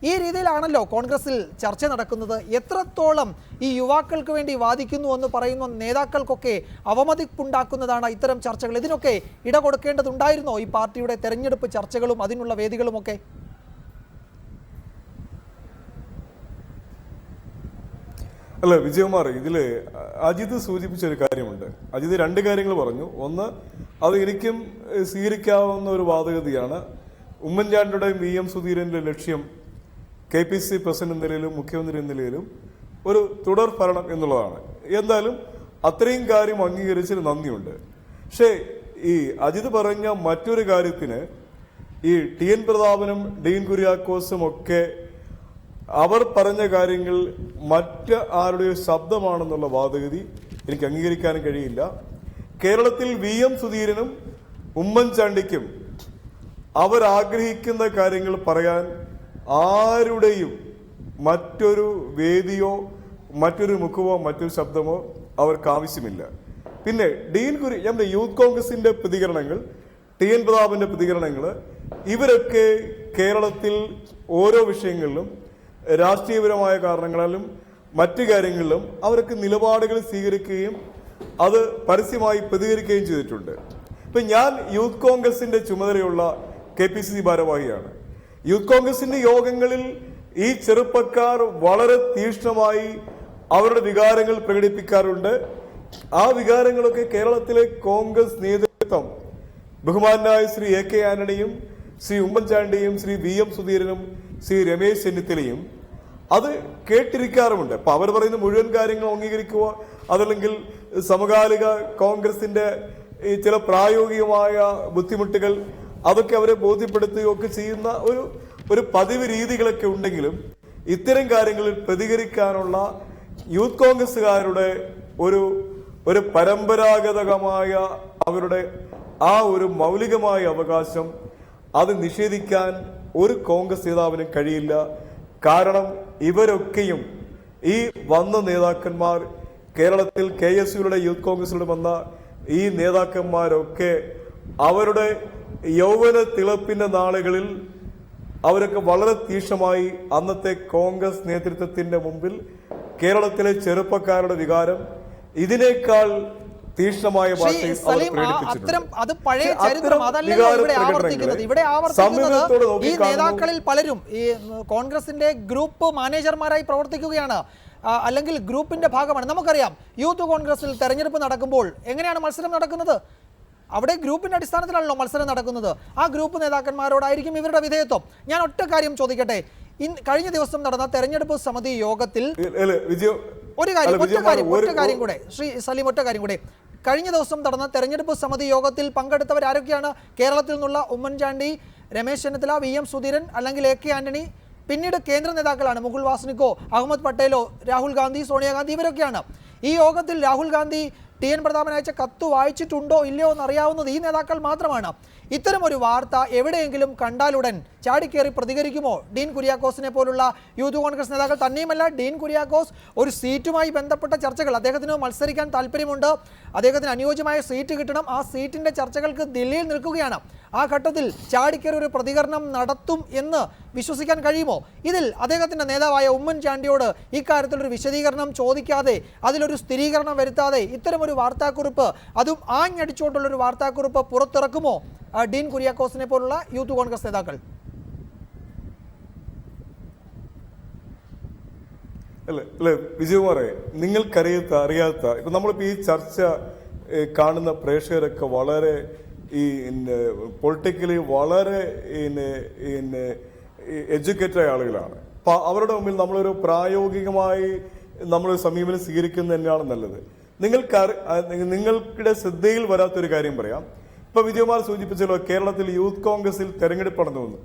ഈ രീതിയിലാണല്ലോ കോൺഗ്രസിൽ ചർച്ച നടക്കുന്നത്. എത്രത്തോളം ഈ യുവാക്കൾക്ക് വേണ്ടി വാദിക്കുന്നു എന്ന് പറയുന്ന നേതാക്കൾക്കൊക്കെ അവമതിപ്പുണ്ടാക്കുന്നതാണ് ഇത്തരം ചർച്ചകൾ. ഇതിനൊക്കെ ഇട കൊടുക്കേണ്ടതുണ്ടായിരുന്നോ ഈ പാർട്ടിയുടെ തെരഞ്ഞെടുപ്പ് ചർച്ചകളും അതിനുള്ള വേദികളുമൊക്കെ? അല്ല വിജയകുമാർ, ഇതില് അജിത് സൂചിപ്പിച്ച ഒരു കാര്യമുണ്ട്. അജിത് 2 കാര്യങ്ങൾ പറഞ്ഞു. ഒന്ന്, അത് എനിക്കും സ്വീകരിക്കാവുന്ന ഒരു വാദഗതിയാണ്. ഉമ്മൻചാണ്ടിയുടെയും VM സുധീരന്റെ ലക്ഷ്യം KPCC പ്രസിഡന്റ് എന്ന നിലയിലും മുഖ്യമന്ത്രി എന്ന നിലയിലും ഒരു തുടർ ഭരണം എന്നുള്ളതാണ്. എന്തായാലും അത്രയും കാര്യം അംഗീകരിച്ചതിന് നന്ദിയുണ്ട്. പക്ഷേ ഈ അജിത് പറഞ്ഞ മറ്റൊരു കാര്യത്തിന് ഈ TN പ്രതാപനും ഡീൻ കുര്യാക്കോസും ഒക്കെ അവർ പറഞ്ഞ കാര്യങ്ങൾ മറ്റ് ആരുടെയോ ശബ്ദമാണെന്നുള്ള വാദഗതി എനിക്ക് അംഗീകരിക്കാൻ കഴിയില്ല. കേരളത്തിൽ VM സുധീരനും ഉമ്മൻചാണ്ടിക്കും അവരാഗ്രഹിക്കുന്ന കാര്യങ്ങൾ പറയാൻ ആരുടെയും മറ്റൊരു വേദിയോ മറ്റൊരു മുഖമോ മറ്റൊരു ശബ്ദമോ അവർക്ക് ആവശ്യമില്ല. പിന്നെ നമ്മുടെ യൂത്ത് കോൺഗ്രസിന്റെ പ്രതികരണങ്ങൾ, TN പ്രതാപന്റെ പ്രതികരണങ്ങൾ, ഇവരൊക്കെ കേരളത്തിൽ ഓരോ വിഷയങ്ങളിലും രാഷ്ട്രീയപരമായ കാരണങ്ങളിലും മറ്റു കാര്യങ്ങളിലും അവർക്ക് നിലപാടുകൾ സ്വീകരിക്കുകയും അത് പരസ്യമായി പ്രതികരിക്കുകയും ചെയ്തിട്ടുണ്ട്. ഇപ്പൊ ഞാൻ യൂത്ത് കോൺഗ്രസിന്റെ ചുമതലയുള്ള KPCC ഭാരവാഹിയാണ്. യൂത്ത് കോൺഗ്രസിന്റെ യോഗങ്ങളിൽ ഈ ചെറുപ്പക്കാർ വളരെ തീക്ഷ്ണമായി അവരുടെ വികാരങ്ങൾ പ്രകടിപ്പിക്കാറുണ്ട്. ആ വികാരങ്ങളൊക്കെ കേരളത്തിലെ കോൺഗ്രസ് നേതൃത്വം ബഹുമാനായ ശ്രീ AK ആന്റണിയും ശ്രീ ഉമ്മൻചാണ്ടിയും ശ്രീ VM സുധീരനും ശ്രീ രമേശ് ചെന്നിത്തലയും അത് കേട്ടിരിക്കാറുമുണ്ട്. അപ്പൊ അവർ പറയുന്ന മുഴുവൻ കാര്യങ്ങളും അംഗീകരിക്കുക, അതല്ലെങ്കിൽ സമകാലിക കോൺഗ്രസിന്റെ ഈ ചില പ്രായോഗികമായ ബുദ്ധിമുട്ടുകൾ അതൊക്കെ അവരെ ബോധ്യപ്പെടുത്തുകയൊക്കെ ചെയ്യുന്ന ഒരു പതിവ് രീതികളൊക്കെ ഉണ്ടെങ്കിലും ഇത്തരം കാര്യങ്ങളിൽ പ്രതികരിക്കാനുള്ള യൂത്ത് കോൺഗ്രസ്സുകാരുടെ ഒരു പരമ്പരാഗതമായ അവരുടെ ആ ഒരു മൗലികമായ അവകാശം അത് നിഷേധിക്കാൻ ഒരു കോൺഗ്രസ് നേതാവിനും കഴിയില്ല. കാരണം ഇവരൊക്കെയും ഈ വന്ന നേതാക്കന്മാർ, കേരളത്തിൽ KSUയുടെ യൂത്ത് കോൺഗ്രസിലൂടെ വന്ന ഈ നേതാക്കന്മാരൊക്കെ അവരുടെ യൗവന തിളപ്പിന്റെ നാളുകളിൽ അവരൊക്കെ വളരെ തീക്ഷണമായി അന്നത്തെ കോൺഗ്രസ് നേതൃത്വത്തിന്റെ മുമ്പിൽ കേരളത്തിലെ ചെറുപ്പക്കാരുടെ വികാരം ഇതിനേക്കാൾ തീക്ഷ്ണമായ ഭാഷയിൽ അവർ പ്രകടിപ്പിച്ചിട്ടുണ്ട്. ഈ നേതാക്കളിൽ പലരും ഈ കോൺഗ്രസിന്റെ ഗ്രൂപ്പ് മാനേജർമാരായി പ്രവർത്തിക്കുകയാണ്, അല്ലെങ്കിൽ ഗ്രൂപ്പിന്റെ ഭാഗമാണ്. നമുക്കറിയാം യൂത്ത് കോൺഗ്രസിൽ തെരഞ്ഞെടുപ്പ് നടക്കുമ്പോൾ എങ്ങനെയാണ് മത്സരം നടക്കുന്നത്? അവിടെ ഗ്രൂപ്പിന്റെ അടിസ്ഥാനത്തിലാണല്ലോ മത്സരം നടക്കുന്നത്. ആ ഗ്രൂപ്പ് നേതാക്കന്മാരോടായിരിക്കും ഇവരുടെ വിധേയത്വം. ഞാൻ ഒറ്റ കാര്യം ചോദിക്കട്ടെ, കഴിഞ്ഞ ദിവസം നടന്ന തെരഞ്ഞെടുപ്പ് സമിതി യോഗത്തിൽ ഒറ്റ കാര്യം കൂടെ ശ്രീ സലീം, ഒറ്റ കാര്യം കൂടെ. കഴിഞ്ഞ ദിവസം നടന്ന തെരഞ്ഞെടുപ്പ് സമിതി യോഗത്തിൽ പങ്കെടുത്തവരാരൊക്കെയാണ്? കേരളത്തിൽ നിന്നുള്ള ഉമ്മൻചാണ്ടി, രമേശ് ചെന്നിത്തല, VM സുധീരൻ അല്ലെങ്കിൽ AK ആന്റണി, പിന്നീട് കേന്ദ്ര നേതാക്കളാണ് മുകുൾ വാസ്നിക്കോ, അഹമ്മദ് പട്ടേലോ, രാഹുൽ ഗാന്ധി, സോണിയാഗാന്ധി, ഇവരൊക്കെയാണ്. ഈ യോഗത്തിൽ രാഹുൽ ഗാന്ധി TN പ്രതാപൻ അയച്ച കത്ത് വായിച്ചിട്ടുണ്ടോ ഇല്ലയോ എന്നറിയാവുന്നത് ഈ നേതാക്കൾ മാത്രമാണ്. ഇത്തരമൊരു വാർത്ത എവിടെയെങ്കിലും കണ്ടാലുടൻ ചാടിക്കേറി പ്രതികരിക്കുമോ ഡീൻ കുര്യാക്കോസിനെ പോലുള്ള യൂത്ത് കോൺഗ്രസ് നേതാക്കൾ? തന്നെയുമല്ല, ഡീൻ കുര്യാക്കോസ് ഒരു സീറ്റുമായി ബന്ധപ്പെട്ട ചർച്ചകൾ, അദ്ദേഹത്തിന് മത്സരിക്കാൻ താല്പര്യമുണ്ട്, അദ്ദേഹത്തിന് അനുയോജ്യമായ സീറ്റ് കിട്ടണം, ആ സീറ്റിന്റെ ചർച്ചകൾക്ക് ദില്ലിയിൽ നിൽക്കുകയാണ്. ആ ഘട്ടത്തിൽ ചാടിക്കേറി ഒരു പ്രതികരണം നടത്തും എന്ന് വിശ്വസിക്കാൻ കഴിയുമോ? ഇതിൽ അദ്ദേഹത്തിന്റെ നേതാവായ ഉമ്മൻചാണ്ടിയോട് ഇക്കാര്യത്തിലൊരു വിശദീകരണം ചോദിക്കാതെ, അതിലൊരു സ്ഥിരീകരണം വരുത്താതെ ഇത്തരമൊരു വാർത്താക്കുറിപ്പ്, അതും ആഞ്ഞടിച്ചുകൊണ്ടുള്ളൊരു വാർത്താക്കുറിപ്പ് പുറത്തിറക്കുമോ ഡീൻ കുര്യാക്കോസിനെ പോലുള്ള യൂത്ത് കോൺഗ്രസ് നേതാക്കൾ? അല്ലേ വിജയകുമാറെ, നിങ്ങൾക്കറിയാത്ത ഇപ്പൊ നമ്മളിപ്പോ ഈ ചർച്ച കാണുന്ന പ്രേക്ഷകരൊക്കെ വളരെ ഈ പൊളിറ്റിക്കലി വളരെ എഡ്യൂക്കേറ്റഡ് ആളുകളാണ്. അപ്പൊ അവരുടെ മുമ്പിൽ നമ്മളൊരു പ്രായോഗികമായി നമ്മളൊരു സമീപനം സ്വീകരിക്കുന്നത് തന്നെയാണ് നല്ലത്. നിങ്ങളുടെ ശ്രദ്ധയിൽ വരാത്തൊരു കാര്യം പറയാം. ഇപ്പൊ വിജയകുമാർ സൂചിപ്പിച്ചല്ലോ, കേരളത്തിൽ യൂത്ത് കോൺഗ്രസിൽ തെരഞ്ഞെടുപ്പ് നടന്നു വന്നു.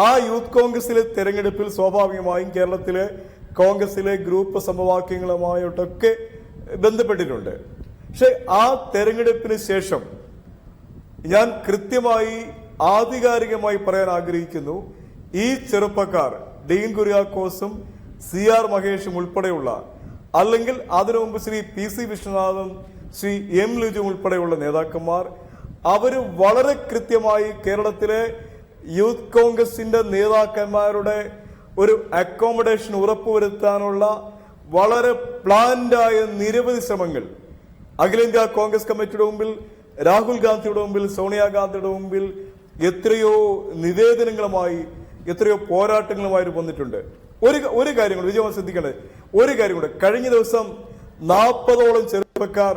ആ യൂത്ത് കോൺഗ്രസിലെ തെരഞ്ഞെടുപ്പിൽ സ്വാഭാവികമായും കേരളത്തിലെ കോൺഗ്രസിലെ ഗ്രൂപ്പ് സമവാക്യങ്ങളുമായിട്ടൊക്കെ ബന്ധപ്പെട്ടിട്ടുണ്ട്. പക്ഷെ ആ തെരഞ്ഞെടുപ്പിന് ശേഷം ഞാൻ കൃത്യമായി ആധികാരികമായി പറയാൻ ആഗ്രഹിക്കുന്നു, ഈ ചെറുപ്പക്കാർ ഡീൻ കുര്യാക്കോസും CR മഹേഷും ഉൾപ്പെടെയുള്ള, അല്ലെങ്കിൽ അതിനു മുമ്പ് ശ്രീ PC വിശ്വനാഥും ശ്രീ M ലിജും ഉൾപ്പെടെയുള്ള നേതാക്കന്മാർ, അവര് വളരെ കൃത്യമായി കേരളത്തിലെ യൂത്ത് കോൺഗ്രസിന്റെ നേതാക്കന്മാരുടെ ഒരു അക്കോമഡേഷൻ ഉറപ്പുവരുത്താനുള്ള വളരെ പ്ലാൻഡായ നിരവധി ശ്രമങ്ങൾ അഖിലേന്ത്യാ കോൺഗ്രസ് കമ്മിറ്റിയുടെ മുമ്പിൽ, രാഹുൽ ഗാന്ധിയുടെ മുമ്പിൽ, സോണിയാഗാന്ധിയുടെ മുമ്പിൽ എത്രയോ നിവേദനങ്ങളുമായി, എത്രയോ പോരാട്ടങ്ങളുമായി വന്നിട്ടുണ്ട്. ഒരു കാര്യം കൂടെ വിജയമാണ് ശ്രദ്ധിക്കേണ്ടത്, ഒരു കാര്യം കൂടെ. കഴിഞ്ഞ ദിവസം 40ഓളം ചെറുപ്പക്കാർ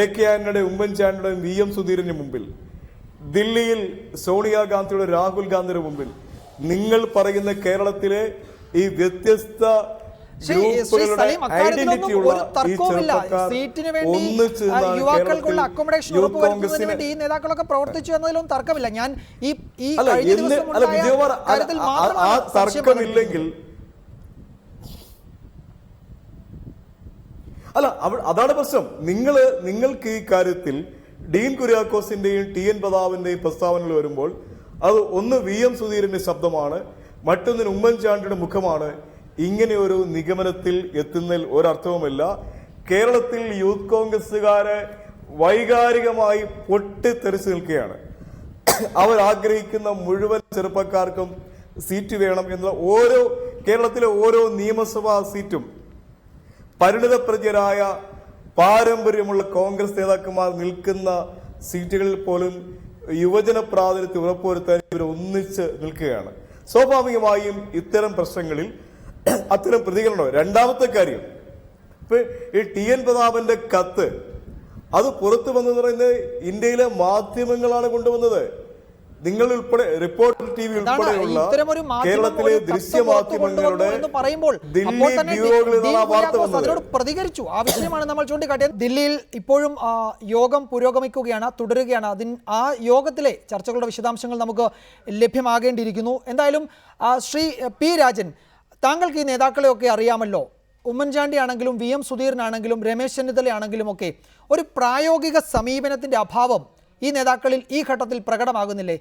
AK ആന്റണിയുടെ, ഉമ്മൻചാണ്ടിയുടെയും VM സുധീരന്റെ മുമ്പിൽ, ദില്ലിയിൽ സോണിയാഗാന്ധിയുടെ, രാഹുൽ ഗാന്ധിയുടെ മുമ്പിൽ, നിങ്ങൾ പറയുന്ന കേരളത്തിലെ ഈ വ്യത്യസ്ത ഈ നേതാക്കളൊക്കെ പ്രവർത്തിച്ചു എന്നതിലൊന്നും തർക്കമില്ല. ഞാൻ ആ തർക്കമില്ലെങ്കിൽ അല്ല, അതാണ് പ്രശ്നം. നിങ്ങൾക്ക് ഈ കാര്യത്തിൽ ഡീൻ കുര്യാക്കോസിന്റെയും TN പ്രതാപന്റെയും പ്രസ്താവനകൾ വരുമ്പോൾ അത് ഒന്ന് VM സുധീരന്റെ ശബ്ദമാണ്, മറ്റൊന്നിന് ഉമ്മൻചാണ്ടിയുടെ മുഖമാണ്. ഇങ്ങനെ ഒരു നിഗമനത്തിൽ എത്തുന്നതിൽ ഒരർത്ഥവുമില്ല. കേരളത്തിൽ യൂത്ത് കോൺഗ്രസുകാരെ വൈകാരികമായി പൊട്ടിത്തെറിച്ചു നിൽക്കുകയാണ്. അവരാഗ്രഹിക്കുന്ന മുഴുവൻ ചെറുപ്പക്കാർക്കും സീറ്റ് വേണം എന്ന കേരളത്തിലെ ഓരോ നിയമസഭാ സീറ്റും പരിണിതപ്രജ്ഞരായ പാരമ്പര്യമുള്ള കോൺഗ്രസ് നേതാക്കന്മാർ നിൽക്കുന്ന സീറ്റുകളിൽ പോലും യുവജന പ്രാതിനിധ്യം ഉറപ്പുവരുത്താൻ ഇവർ ഒന്നിച്ച് നിൽക്കുകയാണ്. സ്വാഭാവികമായും ഇത്തരം പ്രശ്നങ്ങളിൽ അത്തരം പ്രതികരണോ. രണ്ടാമത്തെ കാര്യം, ഇപ്പൊ ഈ TN പ്രതാപന്റെ കത്ത് അത് പുറത്തു വന്നെന്ന് പറയുന്നത് ഇന്ത്യയിലെ മാധ്യമങ്ങളാണ് കൊണ്ടുവന്നത്. നിങ്ങൾ ഉൾപ്പെടെ റിപ്പോർട്ടർ TV ഉൾപ്പെടെയുള്ള കേരളത്തിലെ ദൃശ്യമാധ്യമങ്ങളുടെ ദില്ലി ബ്യൂറോകളിലാണ് വാർത്ത വന്നത്. പ്രതികരിച്ചു. ആ വിഷയമാണ് നമ്മൾ ചൂണ്ടിക്കാട്ടിയത്. ദില്ലിയിൽ ഇപ്പോഴും യോഗം പുരോഗമിക്കുകയാണ്, തുടരുകയാണ്. ആ യോഗത്തിലെ ചർച്ചകളുടെ വിശദാംശങ്ങൾ നമുക്ക് ലഭ്യമാകേണ്ടിയിരിക്കുന്നു. എന്തായാലും ശ്രീ P രാജൻ, താങ്കൾക്ക് ഈ നേതാക്കളെയൊക്കെ അറിയാമല്ലോ. ഉമ്മൻചാണ്ടി ആണെങ്കിലും VM സുധീരനാണെങ്കിലും രമേശ് ചെന്നിത്തലയാണെങ്കിലും ഒക്കെ ഒരു പ്രായോഗിക സമീപനത്തിൻ്റെ അഭാവം ഈ നേതാക്കളിൽ ഈ ഘട്ടത്തിൽ പ്രകടമാകുന്നില്ലേ?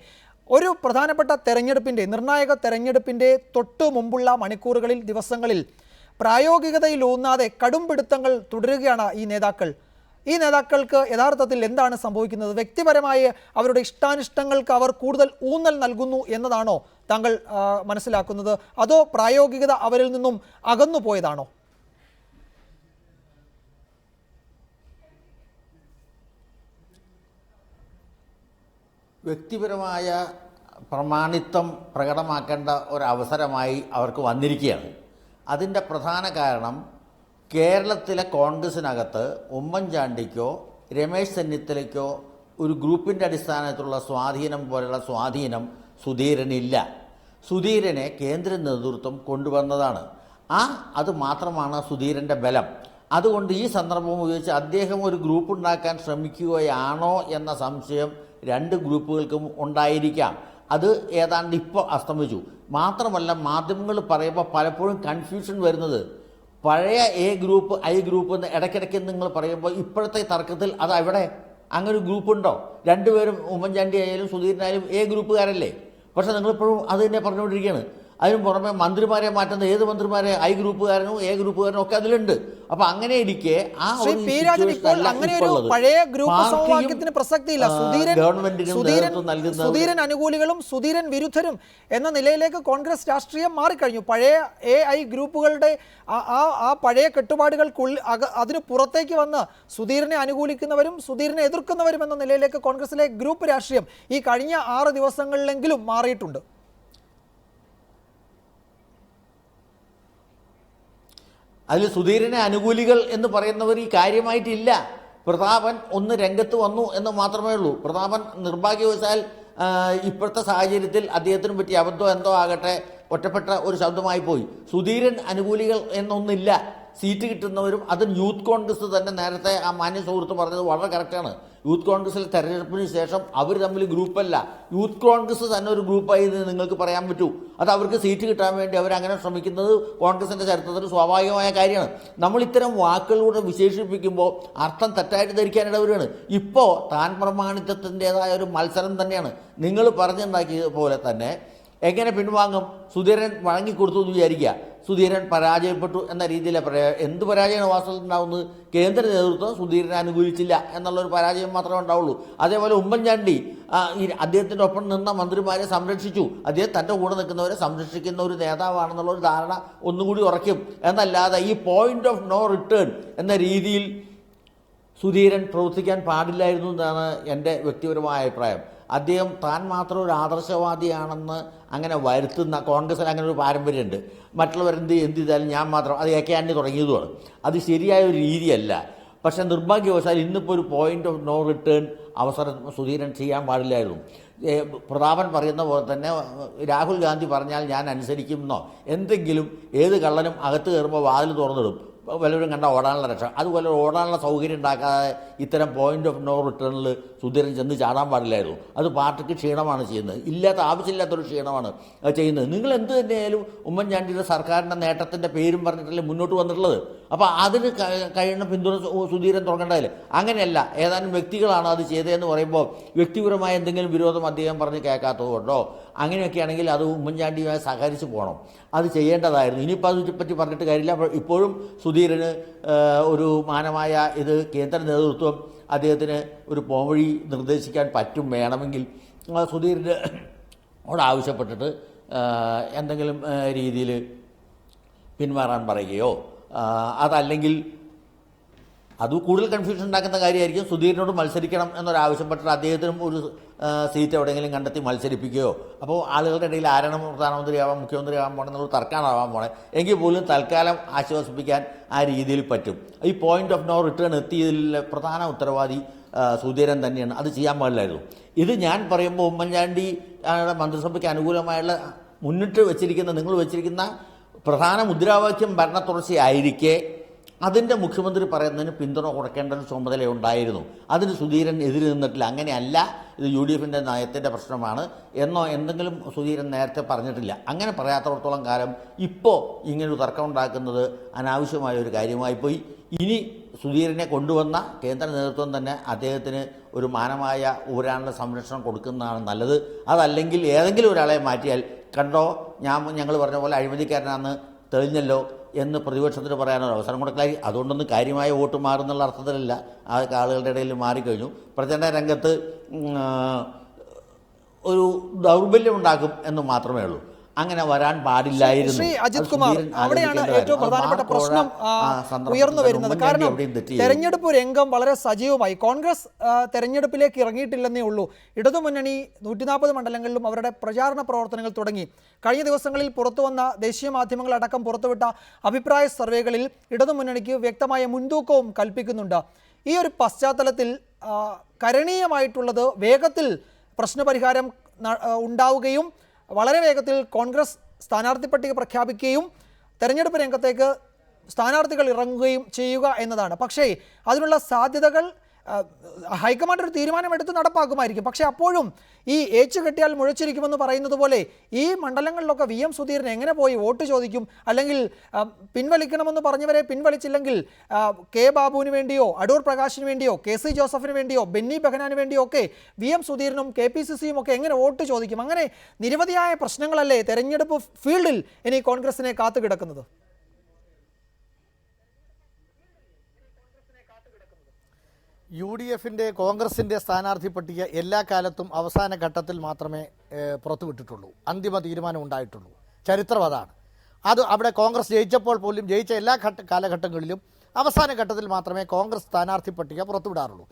ഒരു പ്രധാനപ്പെട്ട തെരഞ്ഞെടുപ്പിൻ്റെ, നിർണായക തെരഞ്ഞെടുപ്പിൻ്റെ തൊട്ടു മുമ്പുള്ള മണിക്കൂറുകളിൽ, ദിവസങ്ങളിൽ പ്രായോഗികതയിലൂന്നാതെ കടുംപിടുത്തങ്ങൾ തുടരുകയാണ് ഈ നേതാക്കൾ. ഈ നേതാക്കൾക്ക് യഥാർത്ഥത്തിൽ എന്താണ് സംഭവിക്കുന്നത്? വ്യക്തിപരമായി അവരുടെ ഇഷ്ടാനിഷ്ടങ്ങൾക്ക് അവർ കൂടുതൽ ഊന്നൽ നൽകുന്നു എന്നതാണോ താങ്കൾ മനസ്സിലാക്കുന്നത്? അതോ പ്രായോഗികത അവരിൽ നിന്നും അകന്നു പോയതാണോ? വ്യക്തിപരമായ പ്രമാണിത്വം പ്രകടമാക്കേണ്ട ഒരവസരമായി അവർക്ക് വന്നിരിക്കുകയാണ്. അതിൻ്റെ പ്രധാന കാരണം കേരളത്തിലെ കോൺഗ്രസിനകത്ത് ഉമ്മൻചാണ്ടിക്കോ രമേശ് ചെന്നിത്തലയ്ക്കോ ഒരു ഗ്രൂപ്പിൻ്റെ അടിസ്ഥാനത്തിലുള്ള സ്വാധീനം പോലുള്ള സ്വാധീനം സുധീരനില്ല. സുധീരനെ കേന്ദ്ര നേതൃത്വം കൊണ്ടുവന്നതാണ്. അത് മാത്രമാണ് സുധീരൻ്റെ ബലം. അതുകൊണ്ട് ഈ സന്ദർഭം ഉപയോഗിച്ച് അദ്ദേഹം ഒരു ഗ്രൂപ്പ് ഉണ്ടാക്കാൻ ശ്രമിക്കുകയാണോ എന്ന സംശയം രണ്ട് ഗ്രൂപ്പുകൾക്കും ഉണ്ടായിരിക്കാം. അത് ഏതാണ്ട് ഇപ്പോൾ അസ്തമിച്ചു. മാത്രമല്ല, മാധ്യമങ്ങൾ പറയുമ്പോൾ പലപ്പോഴും കൺഫ്യൂഷൻ വരുന്നത് പഴയ A ഗ്രൂപ്പ് I ഗ്രൂപ്പ് എന്ന് ഇടയ്ക്കിടയ്ക്ക് നിങ്ങൾ പറയുമ്പോൾ ഇപ്പോഴത്തെ തർക്കത്തിൽ അത് അവിടെ അങ്ങനെ ഒരു ഗ്രൂപ്പുണ്ടോ? രണ്ടുപേരും ഉമ്മൻചാണ്ടി ആയാലും സുധീരനായാലും A ഗ്രൂപ്പുകാരല്ലേ? പക്ഷെ നിങ്ങളിപ്പോഴും അത് തന്നെ പറഞ്ഞുകൊണ്ടിരിക്കുകയാണ്. അതിന് പുറമെ മന്ത്രിമാരെ മാറ്റുന്ന ഏത് മന്ത്രിമാരെ I ഗ്രൂപ്പുകാരനും A ഗ്രൂപ്പുകാരനും ഒക്കെ അതിലുണ്ട്. അപ്പൊ അങ്ങനെ ഇരിക്കെ സുധീരൻ അനുകൂലികളും സുധീരൻ വിരുദ്ധരും എന്ന നിലയിലേക്ക് കോൺഗ്രസ് രാഷ്ട്രീയം മാറിക്കഴിഞ്ഞു. പഴയ AI ഗ്രൂപ്പുകളുടെ ആ പഴയ കെട്ടുപാടുകൾക്കുള്ളിൽ അതിന് പുറത്തേക്ക് വന്ന് സുധീരനെ അനുകൂലിക്കുന്നവരും സുധീരനെ എതിർക്കുന്നവരും എന്ന നിലയിലേക്ക് കോൺഗ്രസിലെ ഗ്രൂപ്പ് രാഷ്ട്രീയം ഈ കഴിഞ്ഞ 6 ദിവസങ്ങളിലെങ്കിലും മാറിയിട്ടുണ്ട്. അതിൽ സുധീരനെ അനുകൂലികൾ എന്ന് പറയുന്നവർ ഈ കാര്യമായിട്ടില്ല. പ്രതാപൻ ഒന്ന് രംഗത്ത് വന്നു എന്ന് മാത്രമേ ഉള്ളൂ. പ്രതാപൻ നിർഭാഗ്യവശാൽ ഇപ്പോഴത്തെ സാഹചര്യത്തിൽ അദ്ദേഹത്തിന് പറ്റിയ അബദ്ധം എന്തോ ആകട്ടെ ഒറ്റപ്പെട്ട ഒരു ശബ്ദമായി പോയി. സുധീരൻ അനുകൂലികൾ എന്നൊന്നില്ല. സീറ്റ് കിട്ടുന്നവരും അതും യൂത്ത് കോൺഗ്രസ് തന്നെ നേരത്തെ ആ മാന്യ സുഹൃത്ത് പറഞ്ഞത് വളരെ കറക്റ്റാണ്. യൂത്ത് കോൺഗ്രസിൽ തെരഞ്ഞെടുപ്പിന് ശേഷം അവർ തമ്മിൽ ഗ്രൂപ്പല്ല, യൂത്ത് കോൺഗ്രസ് തന്നെ ഒരു ഗ്രൂപ്പായി നിങ്ങൾക്ക് പറയാൻ പറ്റൂ. അത് അവർക്ക് സീറ്റ് കിട്ടാൻ വേണ്ടി അവരങ്ങനെ ശ്രമിക്കുന്നത് കോൺഗ്രസിൻ്റെ ചരിത്രത്തിൽ സ്വാഭാവികമായ കാര്യമാണ്. നമ്മൾ ഇത്തരം വാക്കുകളിലൂടെ വിശേഷിപ്പിക്കുമ്പോൾ അർത്ഥം തെറ്റായിട്ട് ധരിക്കാനിടവരുകയാണ്. ഇപ്പോൾ താൻ പ്രമാണിത്വത്തിൻ്റെതായ ഒരു മത്സരം തന്നെയാണ്. നിങ്ങൾ പറഞ്ഞുണ്ടാക്കിയത് പോലെ തന്നെ എങ്ങനെ പിൻവാങ്ങും? സുധീരൻ വഴങ്ങിക്കൊടുത്തു എന്ന് വിചാരിക്കുക. സുധീരൻ പരാജയപ്പെട്ടു എന്ന രീതിയിലെ എന്ത് പരാജയമാണ് വാസ്തവത്തിൽ ഉണ്ടാവുന്നത്? കേന്ദ്ര നേതൃത്വം സുധീരനെ അനുകൂലിച്ചില്ല എന്നുള്ളൊരു പരാജയം മാത്രമേ ഉണ്ടാവുള്ളൂ. അതേപോലെ ഉമ്മൻചാണ്ടി അദ്ദേഹത്തിൻ്റെ ഒപ്പം നിന്ന മന്ത്രിമാരെ സംരക്ഷിച്ചു. അദ്ദേഹം തൻ്റെ കൂടെ നിൽക്കുന്നവരെ സംരക്ഷിക്കുന്ന ഒരു നേതാവാണെന്നുള്ളൊരു ധാരണ ഒന്നുകൂടി ഉറയ്ക്കും. എന്നല്ലാതെ ഈ പോയിന്റ് ഓഫ് നോ റിട്ടേൺ എന്ന രീതിയിൽ സുധീരൻ പ്രവർത്തിക്കാൻ പാടില്ലായിരുന്നു എന്നാണ് എൻ്റെ വ്യക്തിപരമായ അഭിപ്രായം. അദ്ദേഹം താൻ മാത്രം ഒരു ആദർശവാദിയാണെന്ന് അങ്ങനെ വരുത്തുന്ന കോൺഗ്രസിന് അങ്ങനെ ഒരു പാരമ്പര്യമുണ്ട്. മറ്റുള്ളവരെന്ത് ചെയ്താലും ഞാൻ മാത്രം, അത് AK ആന്റണി തുടങ്ങിയതുമാണ്. അത് ശരിയായ ഒരു രീതിയല്ല. പക്ഷേ നിർഭാഗ്യവശാൽ ഇന്നിപ്പോൾ ഒരു പോയിന്റ് ഓഫ് നോ റിട്ടേൺ അവസരം സുധീരൻ ചെയ്യാൻ പാടില്ലായിരുന്നു. പ്രതാപൻ പറയുന്ന പോലെ തന്നെ രാഹുൽ ഗാന്ധി പറഞ്ഞാൽ ഞാൻ അനുസരിക്കുമെന്നോ എന്തെങ്കിലും ഏത് കള്ളനും അകത്ത് കയറുമ്പോൾ വാതിൽ തുറന്നിടും, വല്ലവരും കണ്ട ഓടാനുള്ള രക്ഷ. അതുപോലെ ഓടാനുള്ള സൗകര്യം ഉണ്ടാക്കാതെ ഇത്തരം പോയിന്റ് ഓഫ് നോ റിട്ടേണിൽ സുധീരൻ ചെന്ന് ചാടാൻ പാടില്ലായിരുന്നു. അത് പാർട്ടിക്ക് ക്ഷീണമാണ് ചെയ്യുന്നത്, ആവശ്യമില്ലാത്തൊരു ക്ഷീണമാണ് ചെയ്യുന്നത്. നിങ്ങൾ എന്ത് തന്നെയായാലും ഉമ്മൻചാണ്ടിയുടെ സർക്കാരിൻ്റെ നേട്ടത്തിൻ്റെ പേരും പറഞ്ഞിട്ടല്ലേ മുന്നോട്ട് വന്നിട്ടുള്ളത്. അപ്പോൾ അതിന് കഴിയുന്ന പിന്തുണ സുധീരൻ തുടങ്ങേണ്ടതല്ലേ? അങ്ങനെയല്ല, ഏതാനും വ്യക്തികളാണ് അത് ചെയ്തതെന്ന് പറയുമ്പോൾ വ്യക്തിപരമായ എന്തെങ്കിലും വിരോധം അദ്ദേഹം പറഞ്ഞ് കേൾക്കാത്തതുകൊണ്ടോ അങ്ങനെയൊക്കെ ആണെങ്കിൽ അത് ഉമ്മൻചാണ്ടിയുമായി സഹകരിച്ച് പോകണം. അത് ചെയ്യേണ്ടതായിരുന്നു. ഇനിയിപ്പോൾ അതിനെപ്പറ്റി പറഞ്ഞിട്ട് കാര്യമില്ല. ഇപ്പോഴും സുധീരന് ഒരു മാനമായ ഇത് കേന്ദ്ര നേതൃത്വം അദ്ദേഹത്തിന് ഒരു പോംവഴി നിർദ്ദേശിക്കാൻ പറ്റും. വേണമെങ്കിൽ സുധീരനോട് ആവശ്യപ്പെട്ടിട്ട് എന്തെങ്കിലും രീതിയിൽ പിന്മാറാൻ പറയുകയോ അതല്ലെങ്കിൽ അത് കൂടുതൽ കൺഫ്യൂഷൻ ഉണ്ടാക്കുന്ന കാര്യമായിരിക്കും. സുധീരനോട് മത്സരിക്കണം എന്നൊരാവശ്യപ്പെട്ടിട്ട് അദ്ദേഹത്തിനും ഒരു സീറ്റ് എവിടെയെങ്കിലും കണ്ടെത്തി മത്സരിപ്പിക്കുകയോ. അപ്പോൾ ആളുകളുടെ ഇടയിൽ ആരാണ് പ്രധാനമന്ത്രിയാവാൻ മുഖ്യമന്ത്രിയാവാൻ പോകണമെന്നുള്ള തർക്കമാവാൻ പോണേ എങ്കിൽ പോലും തൽക്കാലം ആശ്വസിപ്പിക്കാൻ ആ രീതിയിൽ പറ്റും. ഈ പോയിന്റ് ഓഫ് നോ റിട്ടേൺ എത്തിയതിലെ പ്രധാന ഉത്തരവാദി സുധീരൻ തന്നെയാണ്. അത് ചെയ്യാൻ പാടില്ലായിരുന്നു. ഇത് ഞാൻ പറയുമ്പോൾ ഉമ്മൻചാണ്ടി മന്ത്രിസഭയ്ക്ക് അനുകൂലമായുള്ള മുന്നിട്ട് വെച്ചിരിക്കുന്ന നിങ്ങൾ വെച്ചിരിക്കുന്ന പ്രധാന മുദ്രാവാക്യം ഭരണ തുടർച്ചയായിരിക്കെ അതിൻ്റെ മുഖ്യമന്ത്രി പറയുന്നതിന് പിന്തുണ കൊടുക്കേണ്ട ഒരു ചുമതലയുണ്ടായിരുന്നു. അതിന് സുധീരൻ എതിര് നിന്നിട്ടില്ല. അങ്ങനെയല്ല, ഇത് UDF നയത്തിൻ്റെ പ്രശ്നമാണ് എന്നോ എന്തെങ്കിലും സുധീരൻ നേരത്തെ പറഞ്ഞിട്ടില്ല. അങ്ങനെ പറയാത്തടത്തോളം കാലം ഇപ്പോൾ ഇങ്ങനൊരു തർക്കം ഉണ്ടാക്കുന്നത് അനാവശ്യമായ ഒരു കാര്യമായിപ്പോയി. ഇനി സുധീരനെ കൊണ്ടുവന്ന കേന്ദ്ര നേതൃത്വം തന്നെ അദ്ദേഹത്തിന് ഒരു മാനമായ ഊരാനുള്ള സംരക്ഷണം കൊടുക്കുന്നതാണ് നല്ലത്. അതല്ലെങ്കിൽ ഏതെങ്കിലും ഒരാളെ മാറ്റിയാൽ കണ്ടോ ഞങ്ങൾ പറഞ്ഞ പോലെ അഴിമതിക്കാരനാണെന്ന് തെളിഞ്ഞല്ലോ എന്ന് പ്രതിപക്ഷത്തിന് പറയാനൊരു അവസരം കൊടുക്കലായി. അതുകൊണ്ടൊന്നും കാര്യമായ വോട്ട് മാറുന്നുള്ള അർത്ഥത്തിലല്ല, ആ ആളുകളുടെ ഇടയിൽ മാറിക്കഴിഞ്ഞു. പ്രചരണ രംഗത്ത് ഒരു ദൗർബല്യമുണ്ടാക്കും എന്ന് മാത്രമേ ഉള്ളൂ. അങ്ങനെ വരാൻ പാടില്ലായിരുന്നു. ശ്രീ അജിത് കുമാർ, അവിടെയാണ് ഏറ്റവും പ്രധാനപ്പെട്ട പ്രശ്നം ഉയർന്നു വരുന്നത്. കാരണം തെരഞ്ഞെടുപ്പ് രംഗം വളരെ സജീവമായി. കോൺഗ്രസ് തെരഞ്ഞെടുപ്പിലേക്ക് ഇറങ്ങിയിട്ടില്ലെന്നേ ഉള്ളൂ. ഇടതുമുന്നണി 140 മണ്ഡലങ്ങളിലും അവരുടെ പ്രചാരണ പ്രവർത്തനങ്ങൾ തുടങ്ങി. കഴിഞ്ഞ ദിവസങ്ങളിൽ പുറത്തുവന്ന ദേശീയ മാധ്യമങ്ങളടക്കം പുറത്തുവിട്ട അഭിപ്രായ സർവേകളിൽ ഇടതുമുന്നണിക്ക് വ്യക്തമായ മുൻതൂക്കവും കൽപ്പിക്കുന്നുണ്ട്. ഈ ഒരു പശ്ചാത്തലത്തിൽ കരണീയമായിട്ടുള്ളത് വേഗത്തിൽ പ്രശ്നപരിഹാരം ഉണ്ടാവുകയും വളരെ വേഗത്തിൽ കോൺഗ്രസ് സ്ഥാനാർത്ഥി പട്ടിക പ്രഖ്യാപിക്കുകയും തെരഞ്ഞെടുപ്പ് രംഗത്തേക്ക് സ്ഥാനാർത്ഥികൾ ഇറങ്ങുകയും ചെയ്യുക എന്നതാണ്. പക്ഷേ അതിനുള്ള സാധ്യതകൾ ഹൈക്കമാൻഡ് ഒരു തീരുമാനമെടുത്ത് നടപ്പാക്കുമായിരിക്കും. പക്ഷേ അപ്പോഴും ഈ ഏച്ചു കെട്ടിയാൽ മുഴച്ചിരിക്കുമെന്ന് പറയുന്നത് പോലെ ഈ മണ്ഡലങ്ങളിലൊക്കെ VM സുധീരൻ എങ്ങനെ പോയി വോട്ട് ചോദിക്കും? അല്ലെങ്കിൽ പിൻവലിക്കണമെന്ന് പറഞ്ഞവരെ പിൻവലിച്ചില്ലെങ്കിൽ കെ ബാബുവിന് വേണ്ടിയോ അടൂർ പ്രകാശിന് വേണ്ടിയോ KC ജോസഫിന് വേണ്ടിയോ ബെന്നി ബെഹനാന് വേണ്ടിയോ ഒക്കെ VM സുധീരനും KPCCയും ഒക്കെ എങ്ങനെ വോട്ട് ചോദിക്കും? അങ്ങനെ നിരവധിയായ പ്രശ്നങ്ങളല്ലേ തെരഞ്ഞെടുപ്പ് ഫീൽഡിൽ ഇനി കോൺഗ്രസിനെ കാത്തു കിടക്കുന്നത്? UDF കോൺഗ്രസിൻ്റെ സ്ഥാനാർത്ഥി പട്ടിക എല്ലാ കാലത്തും അവസാന ഘട്ടത്തിൽ മാത്രമേ പുറത്തുവിട്ടിട്ടുള്ളൂ. അന്തിമ തീരുമാനം ഉണ്ടായിട്ടുള്ളൂ. ചരിത്രം അതാണ്. അത് അവിടെ കോൺഗ്രസ് ജയിച്ചപ്പോൾ പോലും ജയിച്ച എല്ലാ കാലഘട്ടങ്ങളിലും അവസാന ഘട്ടത്തിൽ മാത്രമേ കോൺഗ്രസ് സ്ഥാനാർത്ഥി പട്ടിക പുറത്തുവിടാറുള്ളൂ.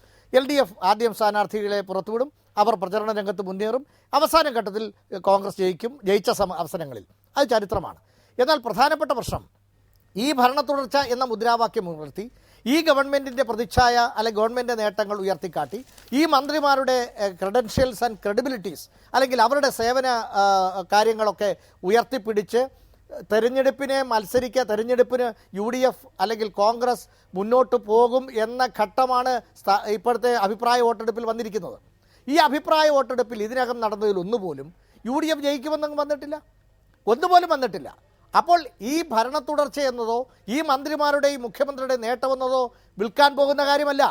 LDF ആദ്യം സ്ഥാനാർത്ഥികളെ പുറത്തുവിടും, അവർ പ്രചരണ രംഗത്ത് മുന്നേറും, അവസാന ഘട്ടത്തിൽ കോൺഗ്രസ് ജയിച്ച അവസരങ്ങളിൽ. അത് ചരിത്രമാണ്. എന്നാൽ പ്രധാനപ്പെട്ട പ്രശ്നം ഈ ഭരണ തുടർച്ച എന്ന മുദ്രാവാക്യം ഉയർത്തി ഈ ഗവൺമെൻറ്റിൻ്റെ പ്രതിച്ഛായ അല്ലെങ്കിൽ ഗവൺമെൻറ് നേട്ടങ്ങൾ ഉയർത്തിക്കാട്ടി ഈ മന്ത്രിമാരുടെ ക്രെഡൻഷ്യൽസ് ആൻഡ് ക്രെഡിബിലിറ്റീസ് അല്ലെങ്കിൽ അവരുടെ സേവന കാര്യങ്ങളൊക്കെ ഉയർത്തിപ്പിടിച്ച് തെരഞ്ഞെടുപ്പിന് UDF അല്ലെങ്കിൽ കോൺഗ്രസ് മുന്നോട്ട് പോകും എന്ന ഘട്ടമാണ് ഇപ്പോഴത്തെ അഭിപ്രായ വോട്ടെടുപ്പിൽ വന്നിരിക്കുന്നത്. ഈ അഭിപ്രായ വോട്ടെടുപ്പിൽ ഇതിനകം നടന്നതിൽ ഒന്നുപോലും UDF ജയിക്കുമെന്നങ്ങ് വന്നിട്ടില്ല, ഒന്നുപോലും വന്നിട്ടില്ല. അപ്പോൾ ഈ ഭരണ തുടർച്ച എന്നതോ ഈ മന്ത്രിമാരുടെയും മുഖ്യമന്ത്രിയുടെ നേട്ടമെന്നതോ വിൽക്കാൻ പോകുന്ന കാര്യമല്ല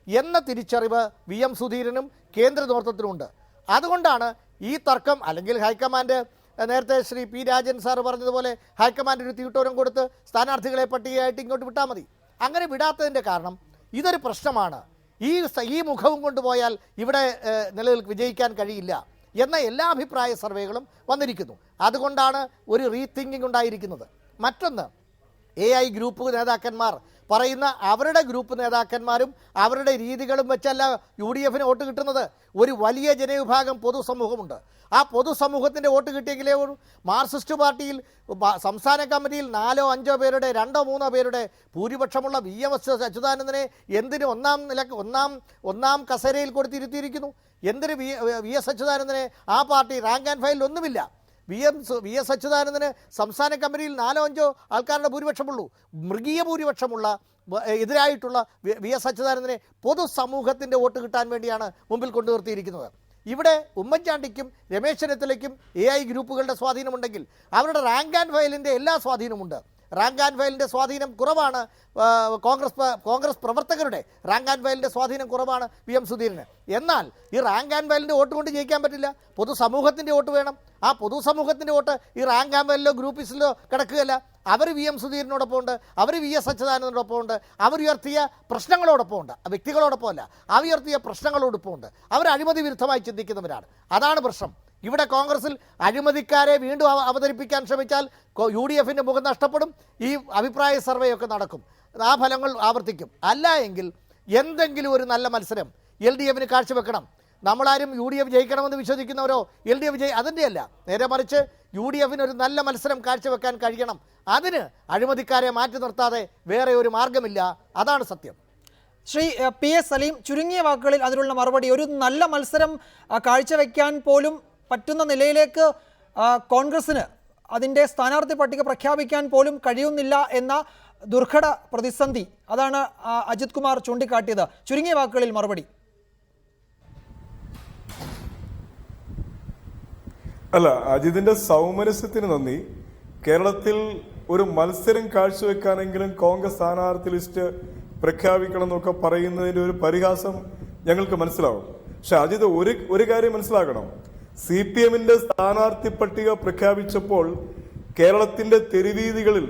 എന്ന തിരിച്ചറിവ് VM സുധീരനും കേന്ദ്ര നേതൃത്വത്തിനുമുണ്ട്. അതുകൊണ്ടാണ് ഈ തർക്കം. അല്ലെങ്കിൽ ഹൈക്കമാൻഡ് നേരത്തെ ശ്രീ P രാജൻ സാർ പറഞ്ഞതുപോലെ ഹൈക്കമാൻഡ് ഒരു തീട്ടോരം കൊടുത്ത് സ്ഥാനാർത്ഥികളെ പട്ടികയായിട്ട് ഇങ്ങോട്ട് വിട്ടാൽ മതി. അങ്ങനെ വിടാത്തതിൻ്റെ കാരണം ഇതൊരു പ്രശ്നമാണ്. ഈ മുഖവും കൊണ്ടുപോയാൽ ഇവിടെ വിജയിക്കാൻ കഴിയില്ല എന്ന എല്ലാ അഭിപ്രായ സർവേകളും വന്നിരിക്കുന്നു. അതുകൊണ്ടാണ് ഒരു റീതിങ്കിങ് ഉണ്ടായിരിക്കുന്നത്. മറ്റൊന്ന്, AI ഗ്രൂപ്പ് നേതാക്കന്മാർ പറയുന്ന അവരുടെ ഗ്രൂപ്പ് നേതാക്കന്മാരും അവരുടെ രീതികളും വെച്ചല്ല UDF വോട്ട് കിട്ടുന്നത്. ഒരു വലിയ ജനവിഭാഗം പൊതുസമൂഹമുണ്ട്. ആ പൊതുസമൂഹത്തിൻ്റെ വോട്ട് കിട്ടിയെങ്കിലേ ഒരു മാർക്സിസ്റ്റ് പാർട്ടിയിൽ സംസ്ഥാന കമ്മിറ്റിയിൽ 4-5 പേരുടെ 2-3 പേരുടെ ഭൂരിപക്ഷമുള്ള VS അച്യുതാനന്ദനെ എന്തിന് ഒന്നാം കസേരയിൽ കൊടുത്തിരുത്തിയിരിക്കുന്നു? എന്തിന് VS അച്യുതാനന്ദനെ ആ പാർട്ടി റാങ്ക് ആൻഡ് ഫയലിൽ ഒന്നുമില്ല. VS അച്യുതാനന്ദന് സംസ്ഥാന കമ്മിറ്റിയിൽ 4-5 ആൾക്കാരുടെ ഭൂരിപക്ഷമുള്ളൂ. മൃഗീയ ഭൂരിപക്ഷമുള്ള എതിരായിട്ടുള്ള VS അച്യുതാനന്ദനെ പൊതുസമൂഹത്തിൻ്റെ വോട്ട് കിട്ടാൻ വേണ്ടിയാണ് മുമ്പിൽ കൊണ്ടുനിർത്തിയിരിക്കുന്നത്. ഇവിടെ ഉമ്മൻചാണ്ടിക്കും രമേശ് ചെന്നിത്തലയ്ക്കും AI ഗ്രൂപ്പുകളുടെ സ്വാധീനമുണ്ടെങ്കിൽ അവരുടെ റാങ്ക് ആൻഡ് ഫയലിൻ്റെ എല്ലാ സ്വാധീനമുണ്ട്. റാങ്ക് ആൻഡ് ഫയലിൻ്റെ സ്വാധീനം കുറവാണ് കോൺഗ്രസ് പ്രവർത്തകരുടെ റാങ്ക് ആൻഡ് ഫയലിൻ്റെ സ്വാധീനം കുറവാണ് VM സുധീരന്. എന്നാൽ ഈ റാങ്ക് ആൻഡ് ഫയലിൻ്റെ വോട്ട് കൊണ്ട് ജയിക്കാൻ പറ്റില്ല. പൊതുസമൂഹത്തിൻ്റെ വോട്ട് വേണം. ആ പൊതുസമൂഹത്തിൻ്റെ വോട്ട് ഈ റാങ്ക് ആൻഡ് ഫയലിലോ ഗ്രൂപ്പീസിലോ കിടക്കുകയല്ല. അവർ VM സുധീരനോടൊപ്പം ഉണ്ട്, അവർ VS അച്യുതാനന്ദനോടൊപ്പം ഉണ്ട്, അവരുയർത്തിയ പ്രശ്നങ്ങളോടൊപ്പം ഉണ്ട്, വ്യക്തികളോടൊപ്പം അല്ല, അവരുയർത്തിയ പ്രശ്നങ്ങളോടൊപ്പം ഉണ്ട്. അവർ അഴിമതി വിരുദ്ധമായി ചിന്തിക്കുന്നവരാണ്. അതാണ് പ്രശ്നം. ഇവിടെ കോൺഗ്രസിൽ അഴിമതിക്കാരെ വീണ്ടും അവതരിപ്പിക്കാൻ ശ്രമിച്ചാൽ UDF മുഖം നഷ്ടപ്പെടും. ഈ അഭിപ്രായ സർവേയൊക്കെ നടക്കും, ആ ഫലങ്ങൾ ആവർത്തിക്കും. അല്ല എങ്കിൽ എന്തെങ്കിലും ഒരു നല്ല മത്സരം LDF കാഴ്ചവെക്കണം. നമ്മളാരും UDF ജയിക്കണമെന്ന് വിശ്വസിക്കുന്നവരോ LDF അതിൻ്റെ അല്ല, നേരെ മറിച്ച് UDF ഒരു നല്ല മത്സരം കാഴ്ചവെക്കാൻ കഴിയണം. അതിന് അഴിമതിക്കാരെ മാറ്റി നിർത്താതെ വേറെ ഒരു മാർഗമില്ല. അതാണ് സത്യം. ശ്രീ PS സലീം, ചുരുങ്ങിയ വാക്കുകളിൽ അതിനുള്ള മറുപടി. ഒരു നല്ല മത്സരം കാഴ്ചവെക്കാൻ പോലും പറ്റുന്ന നിലയിലേക്ക് കോൺഗ്രസിന് അതിൻ്റെ സ്ഥാനാർത്ഥി പട്ടിക പ്രഖ്യാപിക്കാൻ പോലും കഴിയുന്നില്ല എന്ന ദുർഘട പ്രതിസന്ധി. അതാണ് അജിത് കുമാർ ചൂണ്ടിക്കാട്ടിയത്. ചുരുങ്ങിയ വാക്കുകളിൽ മറുപടി. അല്ല, അജിതിന്റെ സൗമനസ്യത്തിന് നന്ദി. കേരളത്തിൽ ഒരു മത്സരം കാഴ്ചവെക്കാനെങ്കിലും കോൺഗ്രസ് സ്ഥാനാർത്ഥി ലിസ്റ്റ് പ്രഖ്യാപിക്കണം എന്നൊക്കെ പറയുന്നതിന്റെ ഒരു പരിഹാസം ഞങ്ങൾക്ക് മനസ്സിലാവും. പക്ഷെ അജിത് ഒരു കാര്യം മനസ്സിലാക്കണം. CPM-ന്റെ സ്ഥാനാർത്ഥി പട്ടിക പ്രഖ്യാപിച്ചപ്പോൾ കേരളത്തിന്റെ തെരുവീതികളിൽ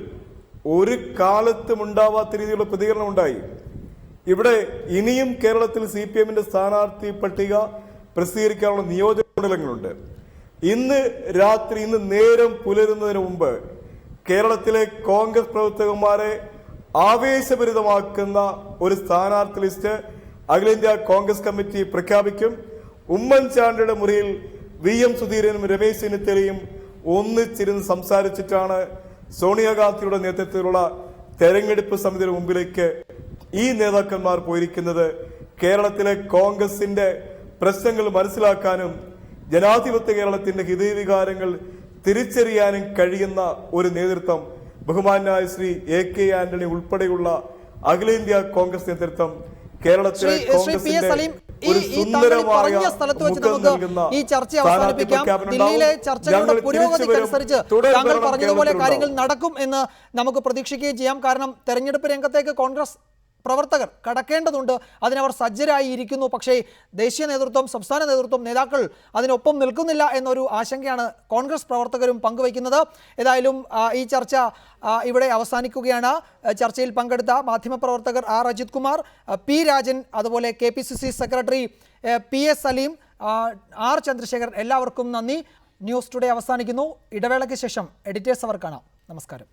ഒരു കാലത്തും ഉണ്ടാവാത്ത രീതിയിലുള്ള പ്രതികരണം ഉണ്ടായി. ഇവിടെ ഇനിയും കേരളത്തിൽ CPM-ന്റെ സ്ഥാനാർത്ഥി പട്ടിക പ്രസിദ്ധീകരിക്കാനുള്ള നിയോജക മണ്ഡലങ്ങളുണ്ട്. ഇന്ന് നേരം പുലരുന്നതിന് മുമ്പ് കേരളത്തിലെ കോൺഗ്രസ് പ്രവർത്തകന്മാരെ ആവേശഭരിതമാക്കുന്ന ഒരു സ്ഥാനാർത്ഥി ലിസ്റ്റ് അഖിലേന്ത്യാ കോൺഗ്രസ് കമ്മിറ്റി പ്രഖ്യാപിക്കും. ഉമ്മൻചാണ്ടിയുടെ മുറിയിൽ VM സുധീരനും രമേശ് ചെന്നിത്തലയും ഒന്നിച്ചിരുന്ന് സംസാരിച്ചിട്ടാണ് സോണിയാഗാന്ധിയുടെ നേതൃത്വത്തിലുള്ള തെരഞ്ഞെടുപ്പ് സമിതിയുടെ മുമ്പിലേക്ക് ഈ നേതാക്കന്മാർ പോയിരിക്കുന്നത്. കേരളത്തിലെ കോൺഗ്രസിന്റെ പ്രശ്നങ്ങൾ മനസ്സിലാക്കാനും ജനാധിപത്യ കേരളത്തിന്റെ ഹൃദയവികാരങ്ങൾ തിരിച്ചറിയാനും കഴിയുന്ന ഒരു നേതൃത്വം ബഹുമാന്യായ ശ്രീ AK ആന്റണി ഉൾപ്പെടെയുള്ള അഖിലേന്ത്യാ കോൺഗ്രസ് നേതൃത്വം കേരളത്തിലെ കോൺഗ്രസിന്റെ ഒരു സുന്ദരമായ ഈ ചർച്ച അവസാനിപ്പിക്കാം. ദില്ലിയിലെ ചർച്ചകളുടെ പുരോഗതിക്കനുസരിച്ച് താങ്കൾ പറഞ്ഞതുപോലെ കാര്യങ്ങൾ നടക്കും എന്ന് നമുക്ക് പ്രതീക്ഷിക്കുകയും ചെയ്യാം. കാരണം തെരഞ്ഞെടുപ്പ് രംഗത്തേക്ക് കോൺഗ്രസ് പ്രവർത്തകർ കടക്കേണ്ടതുണ്ട്. അതിനവർ സജ്ജരായി ഇരിക്കുന്നു. പക്ഷേ ദേശീയ നേതൃത്വം, സംസ്ഥാന നേതൃത്വം, നേതാക്കൾ അതിനൊപ്പം നിൽക്കുന്നില്ല എന്നൊരു ആശങ്കയാണ് കോൺഗ്രസ് പ്രവർത്തകരും പങ്കുവയ്ക്കുന്നത്. ഏതായാലും ഈ ചർച്ച ഇവിടെ അവസാനിക്കുകയാണ്. ചർച്ചയിൽ പങ്കെടുത്ത മാധ്യമപ്രവർത്തകർ അജിത് കുമാർ, P രാജൻ, അതുപോലെ KPCC secretary PS Saleem, Chandrashekhar, എല്ലാവർക്കും നന്ദി. ന്യൂസ് ടുഡേ അവസാനിക്കുന്നു. ഇടവേളയ്ക്ക് ശേഷം എഡിറ്റേഴ്സ് അവർ കാണാം. നമസ്കാരം.